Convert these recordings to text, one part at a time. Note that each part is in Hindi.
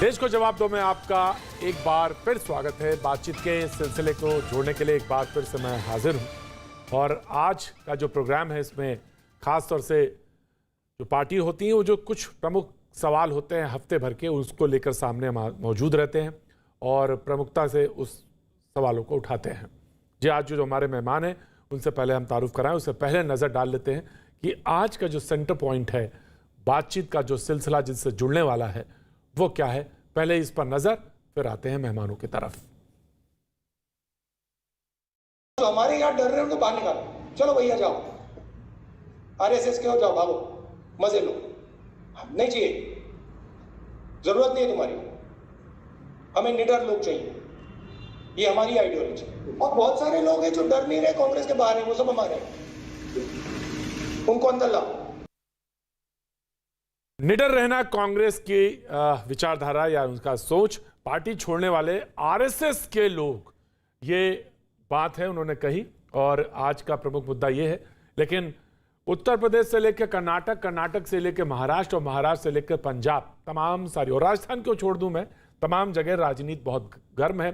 देश को जवाब दो में आपका एक बार फिर स्वागत है। बातचीत के सिलसिले को जोड़ने के लिए एक बार फिर से मैं हाजिर हूं और आज का जो प्रोग्राम है इसमें खास तौर से जो पार्टी होती है वो जो कुछ प्रमुख सवाल होते हैं हफ्ते भर के उसको लेकर सामने मौजूद रहते हैं और प्रमुखता से उस सवालों को उठाते हैं। जी आज जो हमारे मेहमान हैं उनसे पहले हम तारुफ कराएं उससे पहले नज़र डाल लेते हैं कि आज का जो सेंटर पॉइंट है बातचीत का जो सिलसिला जिससे जुड़ने वाला है वो क्या है। पहले इस पर नजर फिर आते हैं मेहमानों की तरफ। जो हमारे यहाँ डर रहे हैं उनको बाहर निकालो, चलो भैया जाओ आरएसएस के हो जाओ, भागो मजे लो, नहीं चाहिए, जरूरत नहीं है तुम्हारी, हमें निडर लोग चाहिए, ये हमारी आइडियोलॉजी। और बहुत सारे लोग हैं जो डर नहीं रहे कांग्रेस के बाहर है, वो सब हमारे हैं, उनको अंदर लाओ। निडर रहना कांग्रेस की विचारधारा या उनका सोच, पार्टी छोड़ने वाले आरएसएस के लोग, ये बात है उन्होंने कही और आज का प्रमुख मुद्दा ये है। लेकिन उत्तर प्रदेश से लेकर कर्नाटक, कर्नाटक से लेकर महाराष्ट्र और महाराष्ट्र से लेकर पंजाब, तमाम सारी, और राजस्थान क्यों छोड़ दूं मैं, तमाम जगह राजनीति बहुत गर्म है।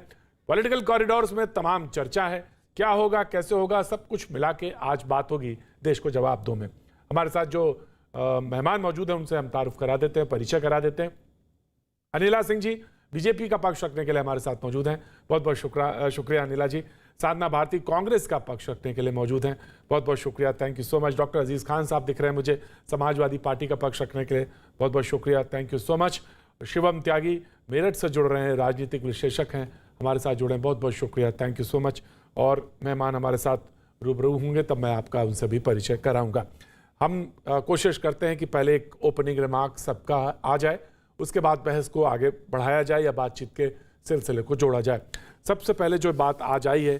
पॉलिटिकल कॉरिडोर्स में तमाम चर्चा है, क्या होगा कैसे होगा सब कुछ मिला के आज बात होगी देश को जवाब दो में। हमारे साथ जो मेहमान मौजूद हैं उनसे हम तारुफ करा देते हैं, परिचय करा देते हैं। अनिला सिंह जी बीजेपी का पक्ष रखने के लिए हमारे साथ मौजूद हैं, बहुत बहुत शुक्रिया अनिला जी। साधना भारती कांग्रेस का पक्ष रखने के लिए मौजूद हैं, बहुत बहुत शुक्रिया, thank you so much. Doctor Aziz Khan साहब दिख रहे हैं मुझे समाजवादी पार्टी का पक्ष रखने के लिए, बहुत बहुत शुक्रिया, thank you so much. Shivam Tyagi Meerut से जुड़ रहे हैं, राजनीतिक विश्लेषक हैं, हमारे साथ जुड़े हैं, बहुत बहुत शुक्रिया, थैंक यू सो मच। और मेहमान हमारे साथ रूबरू होंगे तब मैं आपका उनसे भी परिचय कराऊंगा। हम कोशिश करते हैं कि पहले एक ओपनिंग रिमार्क सबका आ जाए, उसके बाद बहस को आगे बढ़ाया जाए या बातचीत के सिलसिले को जोड़ा जाए। सबसे पहले जो बात आज आई है,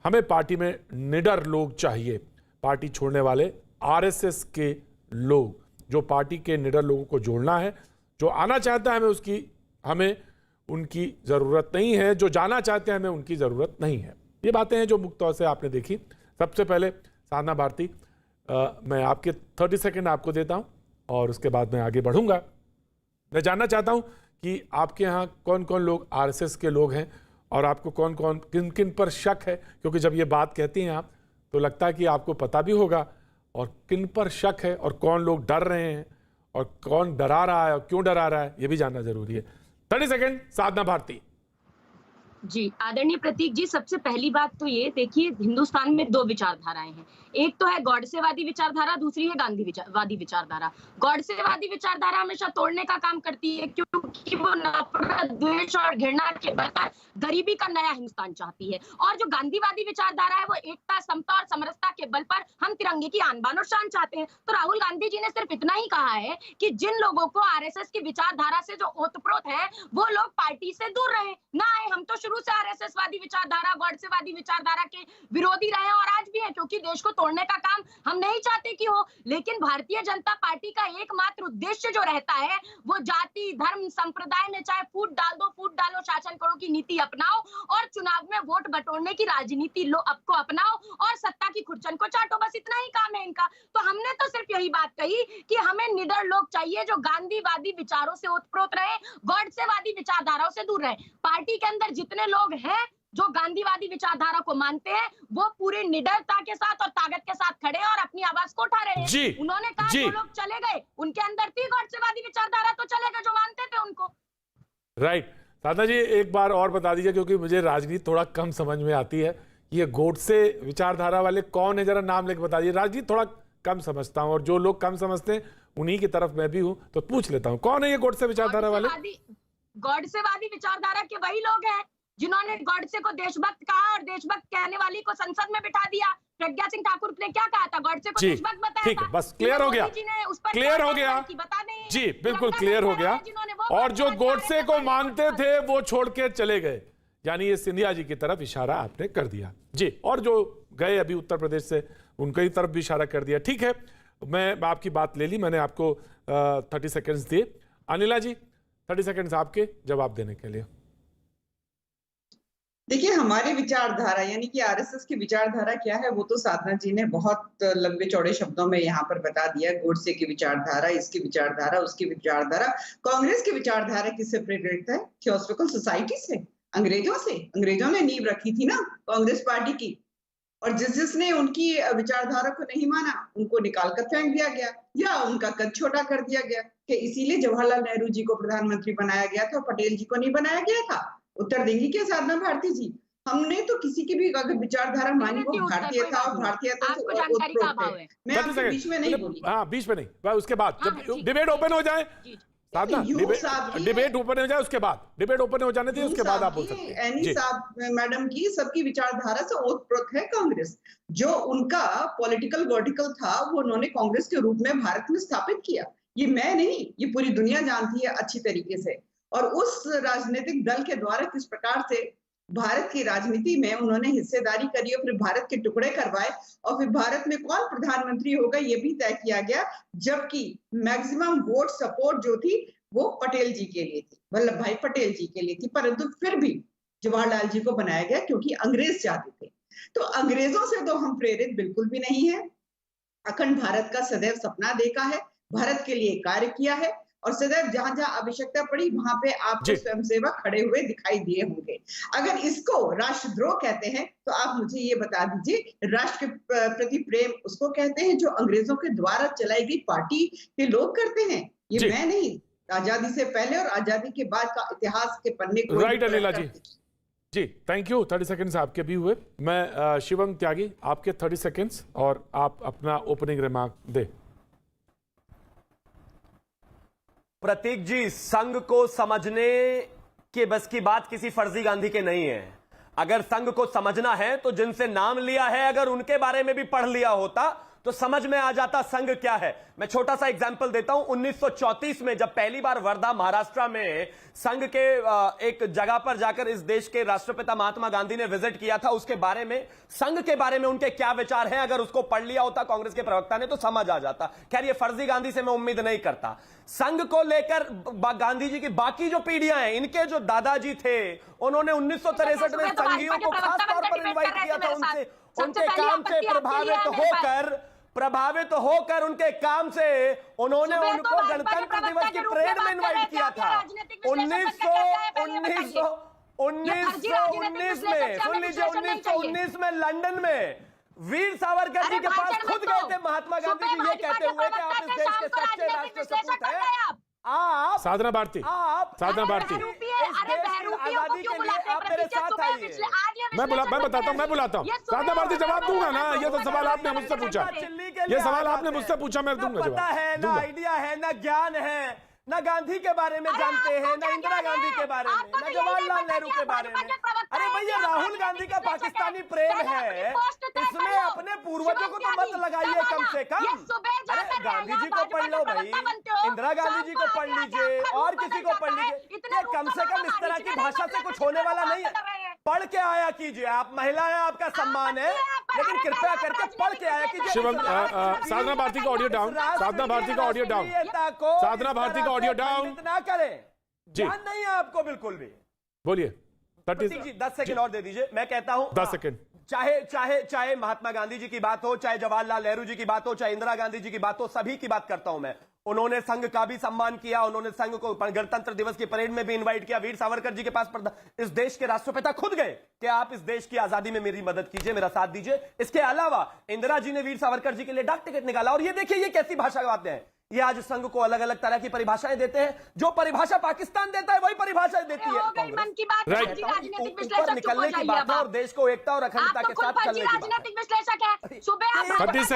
हमें पार्टी में निडर लोग चाहिए। पार्टी छोड़ने वाले आरएसएस के लोग, जो पार्टी के निडर लोगों को जोड़ना है, जो आना चाहता है हमें उनकी ज़रूरत नहीं है, जो जाना चाहते हैं हमें उनकी ज़रूरत नहीं है। ये बातें हैं जो मुख्य तौर से आपने देखी। सबसे पहले साधना भारती, मैं आपके 30 सेकंड आपको देता हूं और उसके बाद मैं आगे बढ़ूंगा। मैं जानना चाहता हूं कि आपके यहाँ कौन कौन लोग आरएसएस के लोग हैं और आपको कौन कौन किन किन पर शक है, क्योंकि जब ये बात कहती हैं आप तो लगता है कि आपको पता भी होगा और किन पर शक है और कौन लोग डर रहे हैं और कौन डरा रहा है और क्यों डरा रहा है, ये भी जानना जरूरी है। 30 सेकंड साधना भारती। जी आदरणीय प्रतीक जी, सबसे पहली बात तो ये देखिए, हिंदुस्तान में दो विचारधाराएं हैं, एक तो है गॉडसेवादी विचारधारा, दूसरी है गांधीवादी विचारधारा। गॉडसेवादी विचारधारा हमेशा तोड़ने का काम करती है क्योंकि वो नफरत, द्वेष और घृणा के बजाय गरीबी का नया हिंदुस्तान चाहती है। और जो गांधीवादी विचारधारा है वो एकता, समता और समरसता के बल पर हम तिरंगे की आन बान और शान चाहते हैं। तो राहुल गांधी जी ने सिर्फ इतना ही कहा है कि जिन लोगों को आरएसएस की विचारधारा से जो ओतप्रोत है वो लोग पार्टी से दूर रहे ना आए। हम तो शुरू से आरएसएस वादी विचारधारा, गॉडसेवादी विचारधारा के विरोधी रहे और आज भी है, क्योंकि देश को तोड़ने का काम हम नहीं चाहते कि हो। लेकिन भारतीय जनता पार्टी का एकमात्र उद्देश्य जो रहता है वो जाति, धर्म, संप्रदाय में चाहे फूट डालो, शासन करो की नीति अपनाओ और चुनाव में वोट बटोरने की राजनीति लो को अपनाओ और सत्ता की खुरचन को चाटो, बस इतना ही काम है इनका। तो हमने तो सिर्फ यही बात कही कि हमें निडर लोग चाहिए जो गांधीवादी विचारों से ओतप्रोत रहे, गॉडसेवादी विचारधाराओं से दूर रहे। पार्टी के अंदर जितने लोग हैं जो गांधीवादी विचारधारा को मानते हैं वो पूरी निडरता के साथ और ताकत के साथ खड़े और अपनी आवाज को उठा रहे हैं। उन्होंने कहा जो लोग चले गए उनके अंदर थी गॉडसेवादी विचारधारा, तो चले गए जो मानते थे उनको। राइट। साधना जी एक बार और बता दीजिए, क्योंकि मुझे राजनीति थोड़ा कम समझ में आती है, ये गोडसे विचारधारा वाले कौन है, जरा नाम लेकर बता दीजिए। राजनीति थोड़ा कम समझता हूँ और जो लोग कम समझते हैं उन्हीं की तरफ मैं भी हूँ, तो पूछ लेता हूँ कौन है ये गोडसे विचारधारा वाले। गॉडसेवादी विचारधारा के वही लोग हैं जिन्होंने गॉडसे को देशभक्त कहा और देशभक्त कहने वाली को संसद में बिठा दिया। प्रज्ञा सिंह ठाकुर ने क्या कहा था, गॉडसे को देशभक्त बताया। ठीक है, बस क्लियर हो गया, क्लियर हो गया जी, बिल्कुल क्लियर हो गया। और जो गॉडसे को मानते थे वो छोड़ के चले गए, यानी ये सिंधिया जी की तरफ इशारा आपने कर दिया जी। और जो गए अभी उत्तर प्रदेश से उनकी तरफ भी इशारा कर दिया। ठीक है, मैं आपकी बात ले ली, मैंने आपको 30 सेकेंड्स दिए। अनिला जी 30 सेकेंड्स आपके जवाब देने के लिए। देखिए, हमारी विचारधारा यानी कि आरएसएस की विचारधारा क्या है वो तो साधना जी ने बहुत लंबे चौड़े शब्दों में यहाँ पर बता दिया। गोडसे की विचारधारा, इसकी विचारधारा, उसकी विचारधारा। कांग्रेस की विचारधारा किससे प्रेरित है? थियोसॉफिकल सोसाइटी से, अंग्रेजों से। अंग्रेजों ने नींव रखी थी ना कांग्रेस पार्टी की, और जिसने उनकी विचारधारा को नहीं माना उनको निकाल कर फेंक दिया गया या उनका कद छोटा कर दिया गया। कि इसीलिए जवाहरलाल नेहरू जी को प्रधानमंत्री बनाया गया था, पटेल जी को नहीं बनाया गया था? उत्तर देंगी क्या साधना भारती जी? हमने तो किसी की भी अगर विचारधारा मानी वो भारतीय था, और भारतीयता से ओतप्रोत है। मैं आपके बीच में नहीं बोली। हाँ, बीच में नहीं, उसके बाद जब डिबेट ओपन हो जाए, साधना डिबेट ओपन हो जाए, उसके बाद डिबेट ओपन हो जाने दीजिए, उसके बाद आप बोल सकते हैं। एनी साहब मैडम की सबकी विचारधारा से ओतप्रोत है कांग्रेस। जो उनका पॉलिटिकल वर्टिकल था वो उन्होंने कांग्रेस के रूप में भारत में स्थापित किया। ये मैं नहीं, ये पूरी दुनिया जानती है अच्छी तरीके से। और उस राजनीतिक दल के द्वारा किस प्रकार से भारत की राजनीति में उन्होंने हिस्सेदारी करी और फिर भारत के टुकड़े करवाए, और फिर भारत में कौन प्रधानमंत्री होगा ये भी तय किया गया, जबकि मैक्सिमम वोट सपोर्ट जो थी वो पटेल जी के लिए थी, वल्लभ भाई पटेल जी के लिए थी। परंतु फिर भी जवाहरलाल जी को बनाया गया क्योंकि अंग्रेज चाहते थे। तो अंग्रेजों से तो हम प्रेरित बिल्कुल भी नहीं है। अखंड भारत का सदैव सपना देखा है, भारत के लिए कार्य किया है, और सदैव जहां जहां आवश्यकता पड़ी वहां पे आपको स्वयंसेवक खड़े हुए दिखाई दिए होंगे। अगर इसको राष्ट्रद्रोह कहते हैं तो आप मुझे ये बता दीजिए, राष्ट्र के प्रति प्रेम उसको कहते हैं जो अंग्रेजों के द्वारा चलाई गई पार्टी के लोग करते हैं। ये मैं नहीं, आजादी से पहले और आजादी के बाद का इतिहास के पन्ने को। Right Anila ji, thank you. 30 seconds आपके भी हुए। मैं शिवम त्यागी, आपके 30 सेकंड्स, और आप अपना ओपनिंग रिमार्क दे। प्रतीक जी, संघ को समझने के बस की बात किसी फर्जी गांधी के नहीं है। अगर संघ को समझना है तो जिनसे नाम लिया है अगर उनके बारे में भी पढ़ लिया होता तो समझ में आ जाता संघ क्या है। मैं छोटा सा एग्जांपल देता हूं। 1934 में जब पहली बार वर्धा महाराष्ट्र में संघ के एक जगह पर जाकर इस देश के राष्ट्रपिता महात्मा गांधी ने विजिट किया था, उसके बारे में, संघ के बारे में उनके क्या विचार हैं, अगर उसको पढ़ लिया होता कांग्रेस के प्रवक्ता ने तो समझ आ जाता। खैर, ये फर्जी गांधी से मैं उम्मीद नहीं करता। संघ को लेकर गांधी जी की बाकी जो पीढ़ियां हैं, इनके जो दादाजी थे, उन्होंने 1963 में संघियों को खास तौर पर इन्वाइट किया था। उनके काम से प्रभावित होकर उनके काम से उन्होंने उनको गणतंत्र दिवस की परेड में इन्वाइट किया था। 1919 में लंदन में वीर सावरकर जी के पास खुद गए थे महात्मा गांधी जी, ये कहते हुए कि आप इस देश के सच्चे राष्ट्र सपूत हैं। आप साधना भारती, साधना भारती, आजादी के लिए आप मेरे साथ आइए। मैं बताता हूँ, मैं बुलाता हूँ। साधना भारती जवाब दूंगा ना, ये तो सवाल आपने मुझसे पूछा, ये सवाल आपने मुझसे पूछा, मैं दूंगा जवाब। पता है ना, आइडिया है ना, ज्ञान है ना, गांधी के बारे में जानते हैं ना, इंदिरा गांधी के बारे में ना, जवाहरलाल नेहरू के बारे में। अरे भैया, राहुल गांधी का पाकिस्तानी प्रेम है, इसमें अपने पूर्वजों को तो मत लगाइए कम से कम। अरे गांधी जी को पढ़ लो भाई, इंदिरा गांधी जी को पढ़ लीजिए, और किसी को पढ़ लीजिए। ये कम से कम इस तरह की भाषा से कुछ होने वाला नहीं है। पढ़ के आया कीजिए, आप महिला हैं, आपका सम्मान है, लेकिन कृपया करके पढ़ के आया कीजिए। शिवम, साधना भारती का ऑडियो डाउन, साधना भारती का ऑडियो डाउन, साधना भारती का ऑडियो डाउन ना करें। जी, ध्यान नहीं है आपको बिल्कुल भी। बोलिए। 10 सेकंड और दे दीजिए। मैं कहता हूं 10 सेकंड। चाहे महात्मा गांधी जी की बात हो, चाहे जवाहरलाल नेहरू जी की बात हो, चाहे इंदिरा गांधी जी की बात हो, सभी की बात करता हूं मैं। उन्होंने संघ का भी सम्मान किया, उन्होंने संघ को गणतंत्र दिवस की परेड में भी इनवाइट किया। वीर सावरकर जी के पास इस देश के राष्ट्रपिता खुद गए कि आप इस देश की आजादी में मेरी मदद कीजिए, मेरा साथ दीजिए। इसके अलावा इंदिरा जी ने वीर सावरकर जी के लिए डाक टिकट निकाला। और ये देखिए, ये कैसी भाषा गाते हैं। ये आज संघ को अलग अलग तरह की परिभाषाएं देते हैं। जो परिभाषा पाकिस्तान देता है वही परिभाषा देती है कांग्रेस। ऊपर निकलने की बात है और देश को एकता और अखंडता के साथ चलने की बात है। 30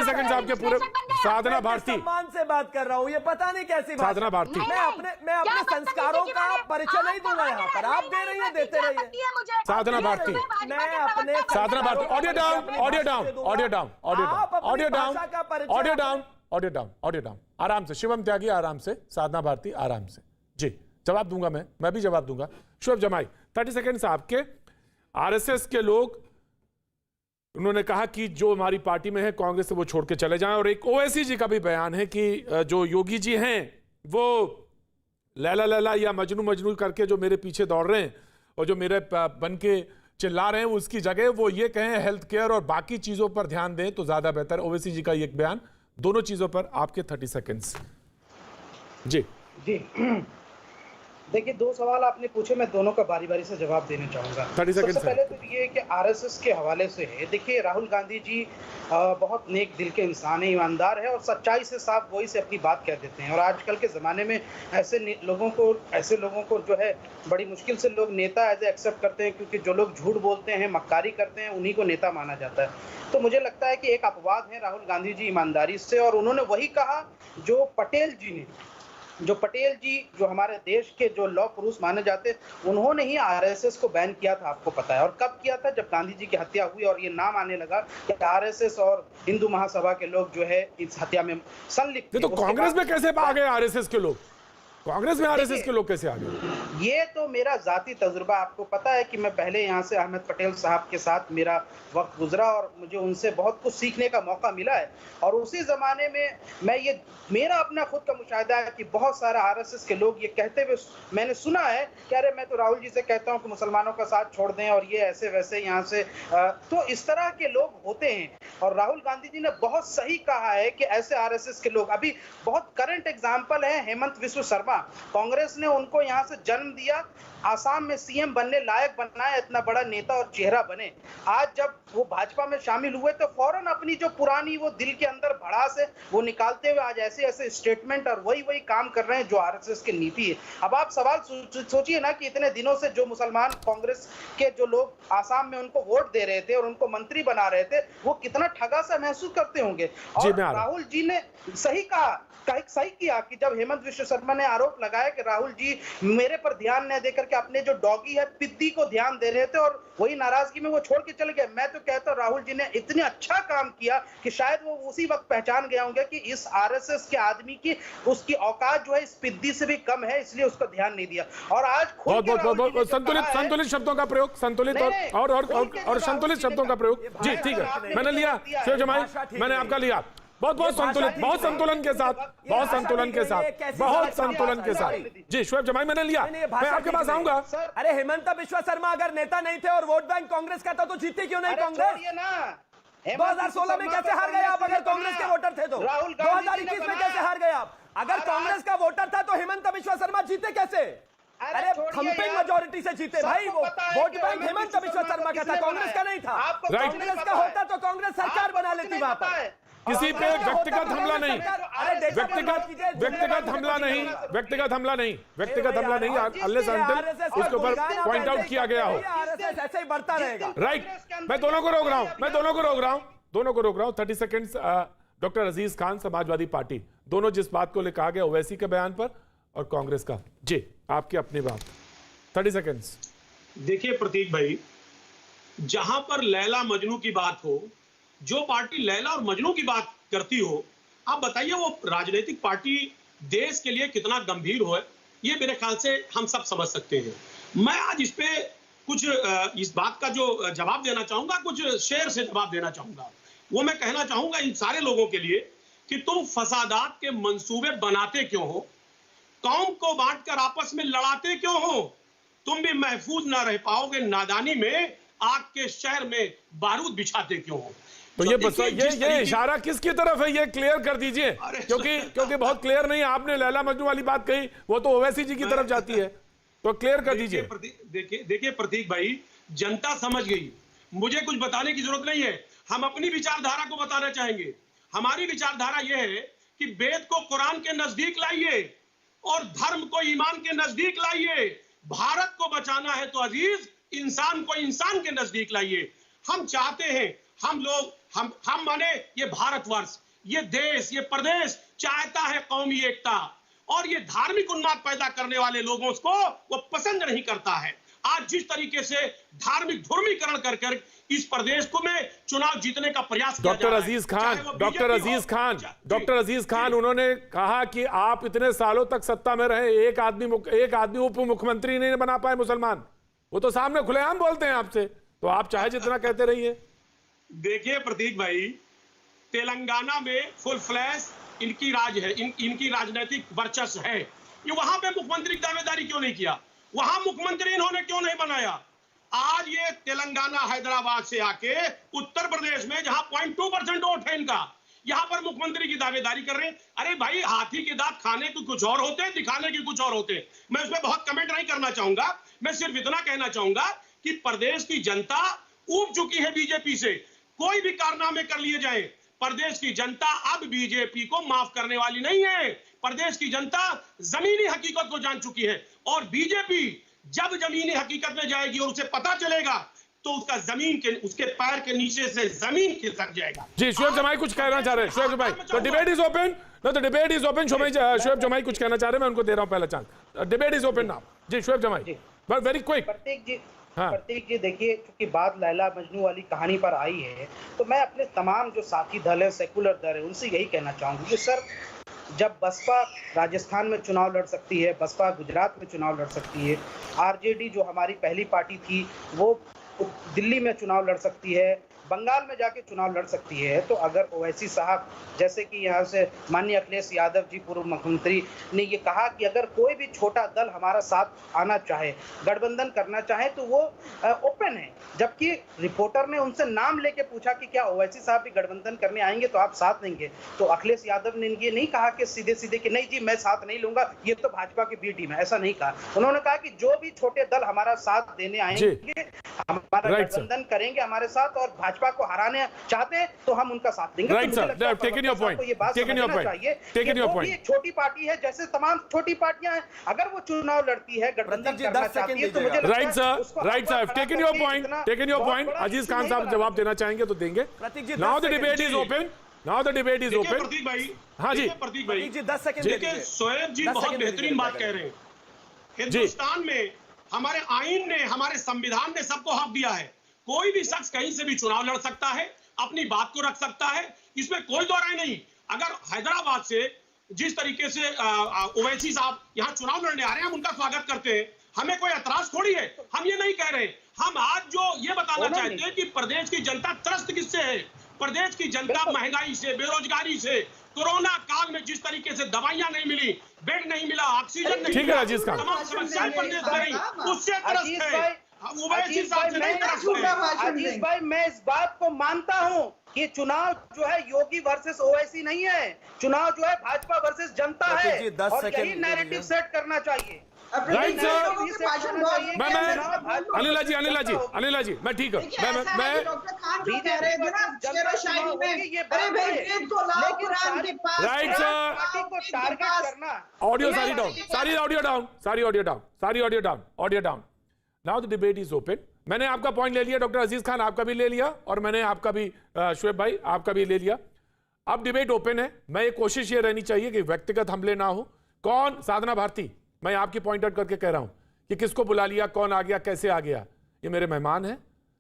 सेकंड आपके पूरे। साधना भारती, सम्मान से बात कर रहा हूँ, ये पता नहीं कैसी बात। साधना भारती, मैं अपने संस्कारों का परिचय नहीं दूंगा यहाँ पर। आप दे रही है, देते रहिए। साधना भारती, मैं अपने Sadhana Bharti, audio down, audio down, audio down, audio down, audio down, audio down, audio down, audio down. आराम से शिवम त्यागी, आराम से। साधना भारती, आराम से। जी, जवाब दूंगा मैं भी जवाब दूंगा। शुभ जमाई, 30 सेकंड आपके। आरएसएस के लोग, उन्होंने कहा कि जो हमारी पार्टी में है कांग्रेस से वो छोड़ के चले जाएं। और एक ओवैसी जी का भी बयान है कि जो योगी जी हैं वो लैला लैला या मजनू मजनू करके जो मेरे पीछे दौड़ रहे हैं और जो मेरे बन के चिल्ला रहे हैं, उसकी जगह वो ये कहें हेल्थ केयर और बाकी चीजों पर ध्यान दें तो ज्यादा बेहतर। ओवैसी जी का ये बयान, दोनों चीजों पर आपके 30 सेकंड्स। जी देखिए, दो सवाल आपने पूछे, मैं दोनों का बारी बारी से जवाब देना चाहूंगा। 30 सेकंड सबसे पहले तो ये कि आरएसएस के हवाले से है। देखिए, राहुल गांधी जी बहुत नेक दिल के इंसान है, ईमानदार है और सच्चाई से साफ गोई से अपनी बात कह देते हैं। और आजकल के ज़माने में ऐसे लोगों को जो है बड़ी मुश्किल से लोग नेता एज एक्सेप्ट करते हैं, क्योंकि जो लोग झूठ बोलते हैं, मक्कारी करते हैं, उन्हीं को नेता माना जाता है। तो मुझे लगता है कि एक अपवाद है राहुल गांधी जी ईमानदारी से, और उन्होंने वही कहा जो पटेल जी जो हमारे देश के जो लौह पुरुष माने जाते, उन्होंने ही आरएसएस को बैन किया था, आपको पता है। और कब किया था? जब गांधी जी की हत्या हुई और ये नाम आने लगा कि आरएसएस और हिंदू महासभा के लोग जो है इस हत्या में संलिप्त थे। तो कांग्रेस में कैसे आ गए आरएसएस के लोग? कांग्रेस में आरएसएस के लोग कैसे आ गए? ये तो मेरा जाती तजुर्बा, आपको पता है कि मैं पहले यहाँ से अहमद पटेल साहब के साथ मेरा वक्त गुजरा और मुझे उनसे बहुत कुछ सीखने का मौका मिला है। और उसी जमाने में मेरा अपना खुद का मुशाहिदा है कि बहुत सारा आरएसएस के लोग ये कहते हुए मैंने सुना है कि अरे मैं तो राहुल जी से कहता हूँ कि मुसलमानों का साथ छोड़ दें और ये ऐसे वैसे यहाँ से तो इस तरह के लोग होते हैं। और राहुल गांधी जी ने बहुत सही कहा है कि ऐसे आरएसएस के लोग, अभी बहुत करंट एग्जाम्पल है हेमंत विश्व शर्मा, कांग्रेस ने उनको यहाँ से जन्म दिया, आसाम में सीएम बनने लायक बनाया, इतना बड़ा नेता और चेहरा बने। आज जब वो भाजपा में शामिल हुए तो फौरन अपनी जो पुरानी वो दिल के अंदर भड़ास है वो निकालते हुए आज ऐसे स्टेटमेंट और वही काम कर रहे हैं जो आरएसएस की नीति है। अब आप सवाल सोचिए ना कि इतने दिनों से जो मुसलमान कांग्रेस के जो लोग आसाम में उनको वोट दे रहे थे और उनको मंत्री बना रहे थे, वो कितना ठगा सा महसूस करते होंगे। और राहुल जी ने सही किया कि जब हेमंत विश्व शर्मा ने आरोप लगाया कि राहुल जी मेरे पर ध्यान न देकर के अपने जो डॉगी है पिद्दी को ध्यान दे रहे थे और वही नाराजगी में वो छोड़ के चले गए। मैं तो कहता हूं राहुल जी ने इतने अच्छा काम किया कि शायद वो उसी वक्त पहचान गए होंगे कि इस आरएसएस के आदमी की उसकी औकात जो है इस पिद्दी से भी कम है, इसलिए उसको ध्यान नहीं दिया। और आज बहुत संतुलित शब्दों का प्रयोग, संतुलित और संतुलित शब्दों का प्रयोग। जी ठीक है, मैंने लिया शेर जमाई, मैंने आपका लिया। बहुत संतुलित, बहुत संतुलन के साथ, बहुत संतुलन के साथ। जी शुएब जमाई मैंने लिया, मैं आपके पास आऊंगा। अरे हेमंत बिश्वा शर्मा अगर नेता नहीं थे और वोट बैंक कांग्रेस का था तो जीते क्यों नहीं कांग्रेस? 2016 में कैसे हार गए आप अगर कांग्रेस के वोटर थे तो? 2021 में कैसे हार गए आप? अगर कांग्रेस का वोटर था तो हेमंत बिश्वा शर्मा जीते कैसे? अरे थंपिंग मेजॉरिटी से जीते भाई। वो वोट बैंक हेमंत बिश्वा शर्मा का था, कांग्रेस का नहीं था। कांग्रेस का होता तो कांग्रेस सरकार बना लेती वहां पर। किसी पे व्यक्तिगत हमला नहीं, व्यक्तिगत हमला नहीं, अनलेस अंटिल उसके ऊपर पॉइंट आउट किया गया हो। ऐसे ही बढ़ता रहेगा। राइट, मैं दोनों को रोक रहा हूं। 30 seconds. Doctor Aziz Khan, Samajwadi party, दोनों जिस बात को लेकर गए ओवैसी के बयान पर और कांग्रेस का, जी आपकी अपनी बात, 30 सेकंड्स। देखिए प्रतीक भाई, जहां पर लैला मजनू की बात हो, जो पार्टी लैला और मजनू की बात करती हो, आप बताइए वो राजनीतिक पार्टी देश के लिए कितना गंभीर हो, ये मेरे ख्याल से हम सब समझ सकते हैं। मैं आज इस पे कुछ इस बात का जो जवाब देना चाहूंगा, कुछ शेर से जवाब देना चाहूंगा। वो मैं कहना चाहूंगा इन सारे लोगों के लिए कि तुम फसादात के मंसूबे बनाते क्यों हो? कौम को बांटकर आपस में लड़ाते क्यों हो? तुम भी महफूज ना रह पाओगे नादानी में, आग के शहर में बारूद बिछाते क्यों हो? तो ये इशारा किसकी तरफ है, ये क्लियर कर दीजिए, क्योंकि बहुत क्लियर नहीं है। आपने लैला मजनू वाली बात कही, वो तो ओवैसी जी की तरफ जाती है, तो क्लियर कर दीजिए। देखिए प्रतीक भाई, जनता समझ गई, मुझे कुछ बताने की जरूरत नहीं है। हम अपनी विचारधारा को बताना चाहेंगे। हमारी विचारधारा यह है कि वेद को कुरान के नजदीक लाइए और धर्म को ईमान के नजदीक लाइए। भारत को बचाना है तो अजीज इंसान को इंसान के नजदीक लाइए। हम चाहते हैं, हम लोग, हम माने ये भारतवर्ष, ये देश, ये प्रदेश चाहता है कौमी एकता, और ये धार्मिक उन्माद पैदा करने वाले लोगों को वो पसंद नहीं करता है। आज जिस तरीके से धार्मिक धर्मीकरण कर इस प्रदेश को में चुनाव जीतने का प्रयास किया डॉक्टर अजीज खान, उन्होंने कहा कि आप इतने सालों तक सत्ता में रहे, एक आदमी उप मुख्यमंत्री नहीं बना पाए मुसलमान। वो तो सामने खुलेआम बोलते हैं आपसे, तो आप चाहे जितना कहते रहिए। देखिए प्रतीक भाई, तेलंगाना में फुल फ्लैश इनकी राज है, इनकी राजनीतिक वर्चस्व है। ये वहां पे मुख्यमंत्री की दावेदारी क्यों नहीं किया, वहां मुख्यमंत्री इन्होंने क्यों नहीं बनाया। आज ये तेलंगाना हैदराबाद से आके उत्तर प्रदेश में जहां 0.2% वोट है इनका, यहां पर मुख्यमंत्री की दावेदारी कर रहे हैं। अरे भाई, हाथी के दांत खाने के कुछ और होते हैं, दिखाने के कुछ और होते हैं। मैं उसमें बहुत कमेंट नहीं करना चाहूंगा, मैं सिर्फ इतना कहना चाहूंगा कि प्रदेश की जनता ऊब चुकी है बीजेपी से। कोई भी कारनामे कर लिए जाए, प्रदेश की जनता अब बीजेपी को माफ करने वाली नहीं है। प्रदेश की जनता जमीनी हकीकत को जान चुकी है, और बीजेपी जब जमीनी हकीकत में जाएगी और उसे पता चलेगा तो उसका जमीन के, उसके पैर के नीचे से जमीन खिसक जाएगा। जी, शुएब जमाई कुछ कहना चाह रहे हैं। शुएब जमाई, तो debate is open. No, the debate is open. Shoaib Jamai कुछ कहना चाह रहे हैं, मैं उनको दे रहा हूं पहला chance. Debate is open now. जी, Shoaib Jamai, but very quick. Prateek ji देखिए, चूंकि बात लैला मजनू वाली कहानी पर आई है, तो मैं अपने तमाम जो साथी दल है, सेकुलर दल है, उनसे यही कहना चाहूंगा कि सर, जब बसपा राजस्थान में चुनाव लड़ सकती है, बसपा गुजरात में चुनाव लड़ सकती है, आरजेडी जो हमारी पहली पार्टी थी वो दिल्ली में चुनाव लड़ सकती है, बंगाल में जाके चुनाव लड़ सकती है, तो अगर ओवैसी साहब, जैसे कि यहाँ से माननीय अखिलेश यादव जी पूर्व मुख्यमंत्री ने ये कहा कि अगर कोई भी छोटा दल हमारा साथ आना चाहे, गठबंधन करना चाहे, तो वो ओपन है। जबकि रिपोर्टर ने उनसे नाम लेके पूछा कि क्या ओवैसी साहब भी गठबंधन करने आएंगे तो आप साथ देंगे, तो अखिलेश यादव ने ये नहीं कहा कि सीधे सीधे कि नहीं जी मैं साथ नहीं लूंगा, ये तो भाजपा की बी टीम है, ऐसा नहीं कहा। उन्होंने कहा कि जो भी छोटे दल हमारा साथ देने आएंगे, हमारा गठबंधन करेंगे हमारे साथ और भाजपा को हराने चाहते हैं तो हम उनका साथ देंगे। Right sir, taken your point, taken your point, taken your point. एक छोटी पार्टी है, जैसे तमाम छोटी पार्टियां हैं, अगर वो चुनाव लड़ती है, गठबंधन करना चाहती है, तो मुझे लगता है right sir, right sir, taken your point, taken your point. Aziz Khan साहब जवाब देना चाहेंगे तो देंगे। Now the debate is open, now the debate is open. Prateek भाई, हाँ जी, प्रतीक भाई जी 10 सेकंड देखिए, शोएब जी बहुत बेहतरीन बात कह रहे हैं। हिंदुस्तान में हमारे आईन ने, हमारे संविधान ने सबको हक दिया है, कोई भी शख्स कहीं से भी चुनाव लड़ सकता है, अपनी बात को रख सकता है, इसमें कोई दो राय नहीं। अगर हैदराबाद से जिस तरीके से ओवैसी साहब यहाँ चुनाव लड़ने आ रहे हैं, हम उनका स्वागत करते हैं, हमें कोई एतराज थोड़ी है। हम ये नहीं कह रहे, हम आज जो ये बताना चाहते हैं कि प्रदेश की जनता त्रस्त किससे है। प्रदेश की जनता महंगाई से, बेरोजगारी से, कोरोना काल में जिस तरीके से दवाइयां नहीं मिली, बेड नहीं मिला, ऑक्सीजन नहीं मिला, तमाम समस्याएं प्रदेश में रही, उससे त्रस्त है। अजीज भाई, मैं इस बात को मानता हूं कि चुनाव जो है योगी वर्सेस ओवैसी नहीं है, चुनाव जो है भाजपा वर्सेस जनता है, और यही नैरेटिव सेट करना चाहिए। राइट सर, मैं अनिला जी, अनिला जी, मैं ठीक हूँ, मैं राइट सर। ऑडियो सारी डाउन, सारी ऑडियो डाउन, सारी ऑडियो डाउन, सारी audio down, audio down. Now the debate is open. मैंने आपका पॉइंट ले लिया, डॉक्टर अजीज खान आपका भी ले लिया, और मैंने आपका भी शुएब भाई आपका भी ले लिया। अब डिबेट ओपन है। मैं ये कोशिश ये रहनी चाहिए कि व्यक्तिगत हमले ना हो। कौन, साधना भारती, मैं आपकी पॉइंट आउट करके कह रहा हूं कि किसको बुला लिया, कौन आ गया, कैसे आ गया। ये मेरे मेहमान हैं,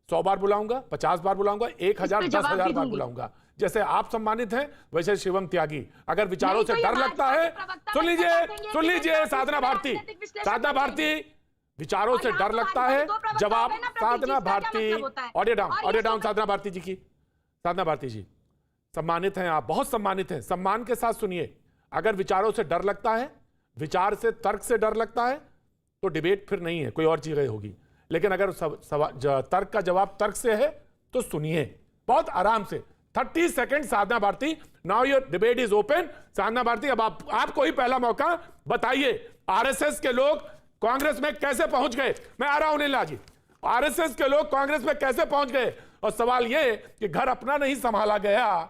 100 बार बुलाऊंगा, 50 बार बुलाऊंगा, 1000, 10,000 बार बुलाऊंगा। जैसे आप सम्मानित हैं वैसे शिवम त्यागी। अगर विचारों से डर लगता है, सुन लीजिए साधना भारती, साधना भारती, विचारों से डर लगता है, जवाब साधना भारती, ऑडियो डाउन साधना भारती जी की। साधना भारती जी, सम्मानित हैं आप, बहुत सम्मानित हैं, सम्मान के साथ सुनिए। अगर विचारों से डर लगता है, विचार से, तर्क से डर लगता है, तो डिबेट फिर नहीं है, कोई और चीजें होगी। लेकिन अगर तर्क का जवाब तर्क से है तो सुनिए बहुत आराम से। 30 second Sadhana Bharti. Now your debate is open. Sadhana Bharti, अब आपको ही पहला मौका, बताइए आरएसएस के लोग कांग्रेस में कैसे पहुंच गए। मैं आ रहा हूं नीला जी, आरएसएस के लोग कांग्रेस में कैसे पहुंच गए। और सवाल यह कि घर अपना नहीं संभाला गया,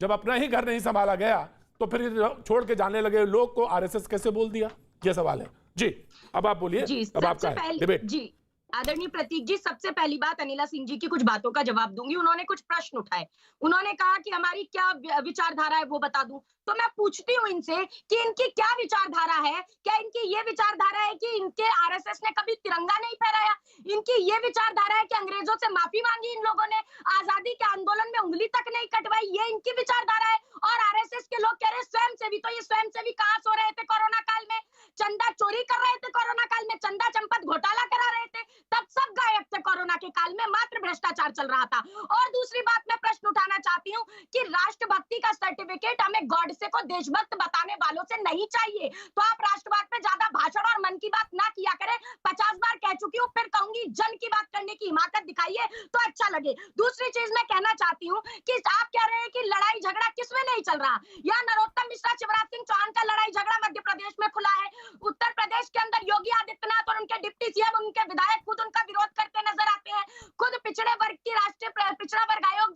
जब अपना ही घर नहीं संभाला गया तो फिर छोड़ के जाने लगे लोग को आरएसएस कैसे बोल दिया, यह सवाल है जी। अब आप बोलिए, अब आपका है डिबेट। जी आदरणीय प्रतीक जी, सबसे पहली बात अनिला सिंह जी की कुछ बातों का जवाब दूंगी। उन्होंने कुछ प्रश्न उठाए, उन्होंने कहा कि हमारी क्या विचारधारा है वो बता दूं। तो मैं पूछती हूँ इनसे कि इनकी क्या विचारधारा है। क्या इनकी ये विचारधारा है कि इनके आरएसएस ने कभी तिरंगा नहीं फहराया? इनकी ये विचारधारा है कि अंग्रेजों से माफी मांगी इन लोगों ने, आजादी के आंदोलन में उंगली तक नहीं कटवाई? ये इनकी विचारधारा है। और आरएसएस के लोग कह रहे स्वयंसेवी, तो ये स्वयंसेवी कहाँ सो रहे थे कोरोना काल में? चंदा चोरी कर रहे थे कोरोना काल में, चंदा चंपत घोटाला करा रहे थे, तब सब गायब थे कोरोना कोरोना के काल में मात्र भ्रष्टाचार चल रहा था। और दूसरी बात मैं प्रश्न उठाना चाहती हूँ कि राष्ट्रभक्ति का सर्टिफिकेट हमें गॉडसे को देशभक्त बताने वालों से नहीं चाहिए। तो आप राष्ट्रवाद पे ज्यादा भाषण और मन की बात ना किया करें। 50 बार कह चुकी हूँ, फिर कहूंगी, जन की बात करने की हिम्मत दिखाइए तो अच्छा लगे। दूसरी चीज मैं कहना चाहती हूँ कि आप कह रहे हैं कि लड़ाई झगड़ा किसमें नहीं चल रहा। यहाँ नरोत्तम मिश्रा शिवराज सिंह चौहान का लड़ाई झगड़ा मध्य प्रदेश में खुला है। उत्तर प्रदेश के अंदर योगी आदित्यनाथ और उनके डिप्टी सीएम, उनके विधायक खुद उनका विरोध करते नजर आते हैं। खुद पिछड़े वर्ग की राष्ट्रीय पिछड़ा वर्ग आयोग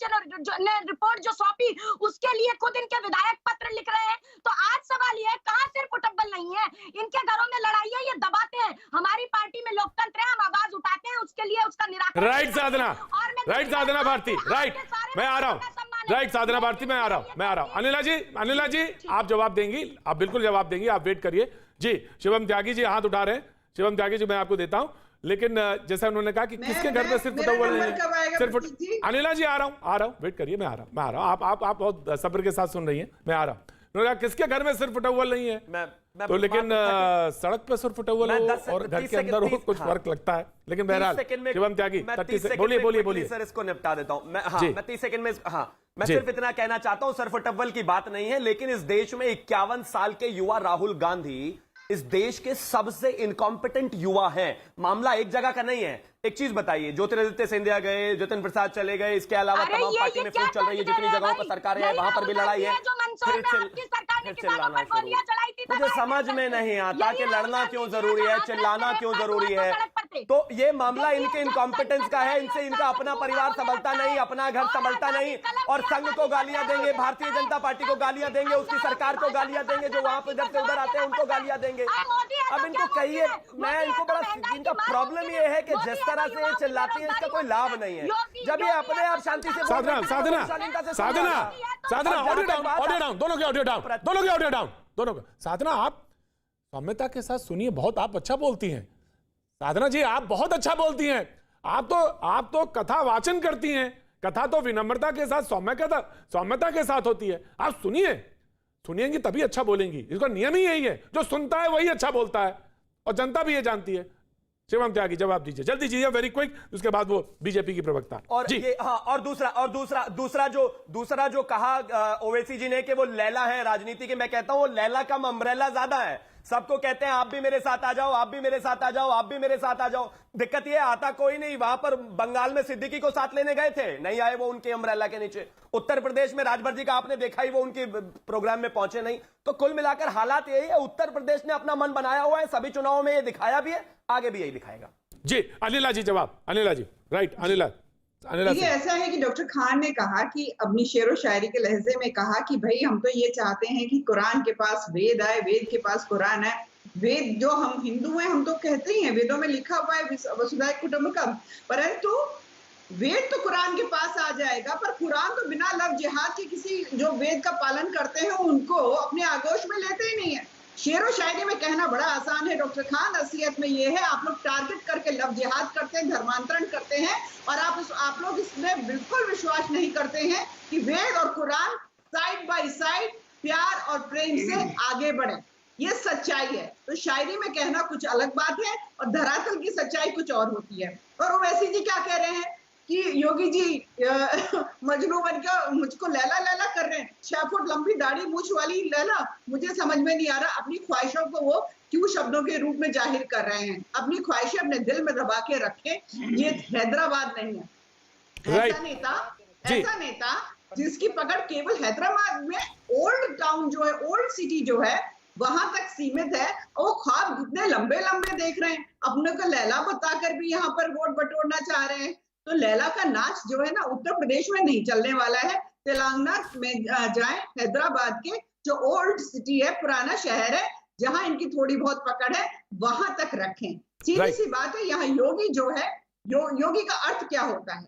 ने रिपोर्ट जो सौंपी, उसके लिए खुद इनके विधायक पत्र लिख रहे हैं। तो आज सवाल ये है, कहां सिर्फ फुटबॉल नहीं है, इनके घरों में लड़ाई है, ये दबाते हैं। हमारी पार्टी में लोकतंत्र है, हम आवाज उठाते हैं, उसके लिए उसका निराकरण। राइट साधना, राइट साधना भारती, राइट, मैं आ रहा हूं। राइट साधना भारती, मैं आ रहा हूं। अनिला जी आप जवाब देंगी, आप बिल्कुल जवाब देंगी, आप वेट करिए जी। शिवम त्यागी जी हाथ उठा रहे हैं। शिवम त्यागी जी मैं आपको देता हूं, लेकिन जैसा उन्होंने कहा कि किसके घर में सिर्फ फुटबॉल नहीं है, सिर्फ अनिला जी आ रहा हूं, वेट करिए, मैं आ रहा हूं। आप बहुत सब्र के साथ सुन रही हैं, मैं आ रहा हूं। उन्होंने कहा किसके घर में सिर्फ फुटबॉल नहीं है, तो लेकिन सड़क पे सिर्फ फुटबॉल हो और घर के अंदर हो, कुछ फर्क लगता है। लेकिन बहरहाल शिवम त्यागी, बोलिए सर, इसको निपटा देता हूं मैं 30 सेकंड में। मैं सिर्फ इतना कहना चाहता हूं, सर फुटबॉल की बात नहीं है, लेकिन इस देश में 51 साल के युवा राहुल गांधी इस देश के सबसे इनकॉम्पिटेंट युवा हैं। मामला एक जगह का नहीं है। एक चीज बताइए, ज्योतिरादित्य सिंधिया गए, जतिन प्रसाद चले गए, इसके अलावा तमाम पार्टी में फूट चल रही है, जितनी जगहों पर सरकारें हैं वहां पर भी लड़ाई है। मुझे समझ में नहीं आता कि लड़ना क्यों जरूरी है, चिल्लाना क्यों जरूरी है। तो ये मामला इनके इनकॉम्पिटेंस का है, इनसे इनका अपना परिवार संभलता नहीं, अपना घर संभलता नहीं, और संघ को गालियां देंगे, भारतीय जनता पार्टी को गालियां देंगे, उसकी सरकार को गालियां देंगे, जो वहां पर इधर से उधर आते हैं उनको गालियां देंगे। अब इनको कहिए, मैं इनको बड़ा, इनका प्रॉब्लम ये है कि जिस तरह से चिल्लाती है इसका कोई लाभ नहीं है। जब ये अपने आप शांति से साधना, ऑडियो डाउन, दोनों के ऑडियो डाउन। साधना आप सौम्यता के साथ सुनिए, बहुत आप अच्छा बोलती हैं साधना जी, आप बहुत अच्छा बोलती हैं। आप तो कथा वाचन करती हैं, कथा तो विनम्रता के साथ, सौम्यता के साथ होती है। आप सुनिएंगी तभी अच्छा बोलेंगी, इसका नियम ही यही है, जो सुनता है वही अच्छा बोलता है, और जनता भी ये जानती है। शिवम त्यागी जवाब दीजिए, जल्दी दीजिए, वेरी क्विक, उसके बाद वो बीजेपी की प्रवक्ता। और जी। ये और दूसरा जो कहा ओवैसी जी ने कि वो लैला है राजनीति के, मैं कहता हूं वो लैला कम अम्ब्रेला ज्यादा है। सबको कहते हैं आप भी मेरे साथ आ जाओ, आप भी मेरे साथ आ जाओ, आप भी मेरे साथ आ जाओ। दिक्कत ये आता कोई नहीं। वहां पर बंगाल में सिद्दीकी को साथ लेने गए थे, नहीं आए वो उनके अम्ब्रेला के नीचे। उत्तर प्रदेश में राजभर जी का आपने देखा ही, वो उनके प्रोग्राम में पहुंचे नहीं। तो कुल मिलाकर हालात यही है, उत्तर प्रदेश ने अपना मन बनाया हुआ है, सभी चुनावों में ये दिखाया भी है, आगे भी यही दिखाएगा। जी अनिला जी जवाब, अनिला जी, राइट, अनिला देखिए, ऐसा है कि डॉक्टर खान ने कहा कि अपनी शेर व शायरी के लहजे में कहा कि भाई हम तो ये चाहते हैं कि कुरान के पास वेद आए, वेद के पास कुरान है। वेद, जो हम हिंदू हैं हम तो कहते ही हैं, वेदों में लिखा हुआ है वसुधैव कुटुंबकम, परंतु वेद तो कुरान के पास आ जाएगा, पर कुरान तो बिना लव जिहाद के किसी जो वेद का पालन करते हैं उनको अपने आगोश में लेते ही नहीं है। शेर व शायरी में कहना बड़ा आसान है डॉक्टर खान, असलियत में ये है आप लोग टारगेट करके लव जिहाद करते हैं, धर्मांतरण करते हैं, और आप लोग इसमें बिल्कुल विश्वास नहीं करते हैं कि वेद और कुरान साइड बाय साइड प्यार और प्रेम से आगे बढ़े। ये सच्चाई है। तो शायरी में कहना कुछ अलग बात है और धरातल की सच्चाई कुछ और होती है। और ओवैसी जी क्या कह रहे हैं कि योगी जी मजनू बनकर मुझको लैला लैला कर रहे हैं, 6 फुट लंबी दाढ़ी मूछ वाली लैला। मुझे समझ में नहीं आ रहा अपनी ख्वाहिशों को वो क्यों शब्दों के रूप में जाहिर कर रहे हैं। अपनी ख्वाहिशें अपने दिल में दबा के रखें। ये हैदराबाद नहीं है। ऐसा नेता जिसकी पकड़ केवल हैदराबाद में ओल्ड टाउन जो है, ओल्ड सिटी जो है, वहां तक सीमित है। और ख्वाब कितने लंबे लंबे देख रहे हैं, अपने को लैला बताकर भी यहाँ पर वोट बटोरना चाह रहे हैं। तो लैला का नाच जो है ना उत्तर प्रदेश में नहीं चलने वाला है। तेलंगाना में जाएं, हैदराबाद के जो ओल्ड सिटी है, पुराना शहर है, जहां इनकी थोड़ी बहुत पकड़ है, वहां तक रखें। सीधी सी बात है। यहाँ योगी जो है, योगी का अर्थ क्या होता है?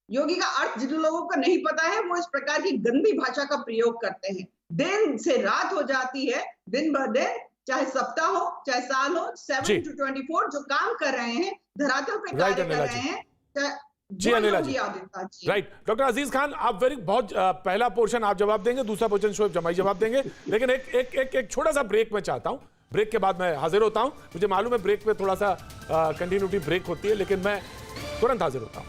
योगी का अर्थ जिन लोगों को नहीं पता है वो इस प्रकार की गंदी भाषा का प्रयोग करते हैं। दिन से रात हो जाती है, दिन ब दिन, चाहे सप्ताह हो चाहे साल हो, 7 to 24 जो काम कर रहे हैं, धरातल पे कार्य कर रहे हैं। जी अनिला जी, राइट। डॉक्टर अजीज खान, आप बहुत पहला पोर्शन आप जवाब देंगे, दूसरा पोर्शन शोएब जमाई जवाब देंगे, लेकिन एक छोटा सा ब्रेक मैं चाहता हूं। ब्रेक के बाद मैं हाजिर होता हूं। मुझे मालूम है ब्रेक पे थोड़ा सा कंटिन्यूटी ब्रेक होती है, लेकिन मैं तुरंत हाजिर होता हूं।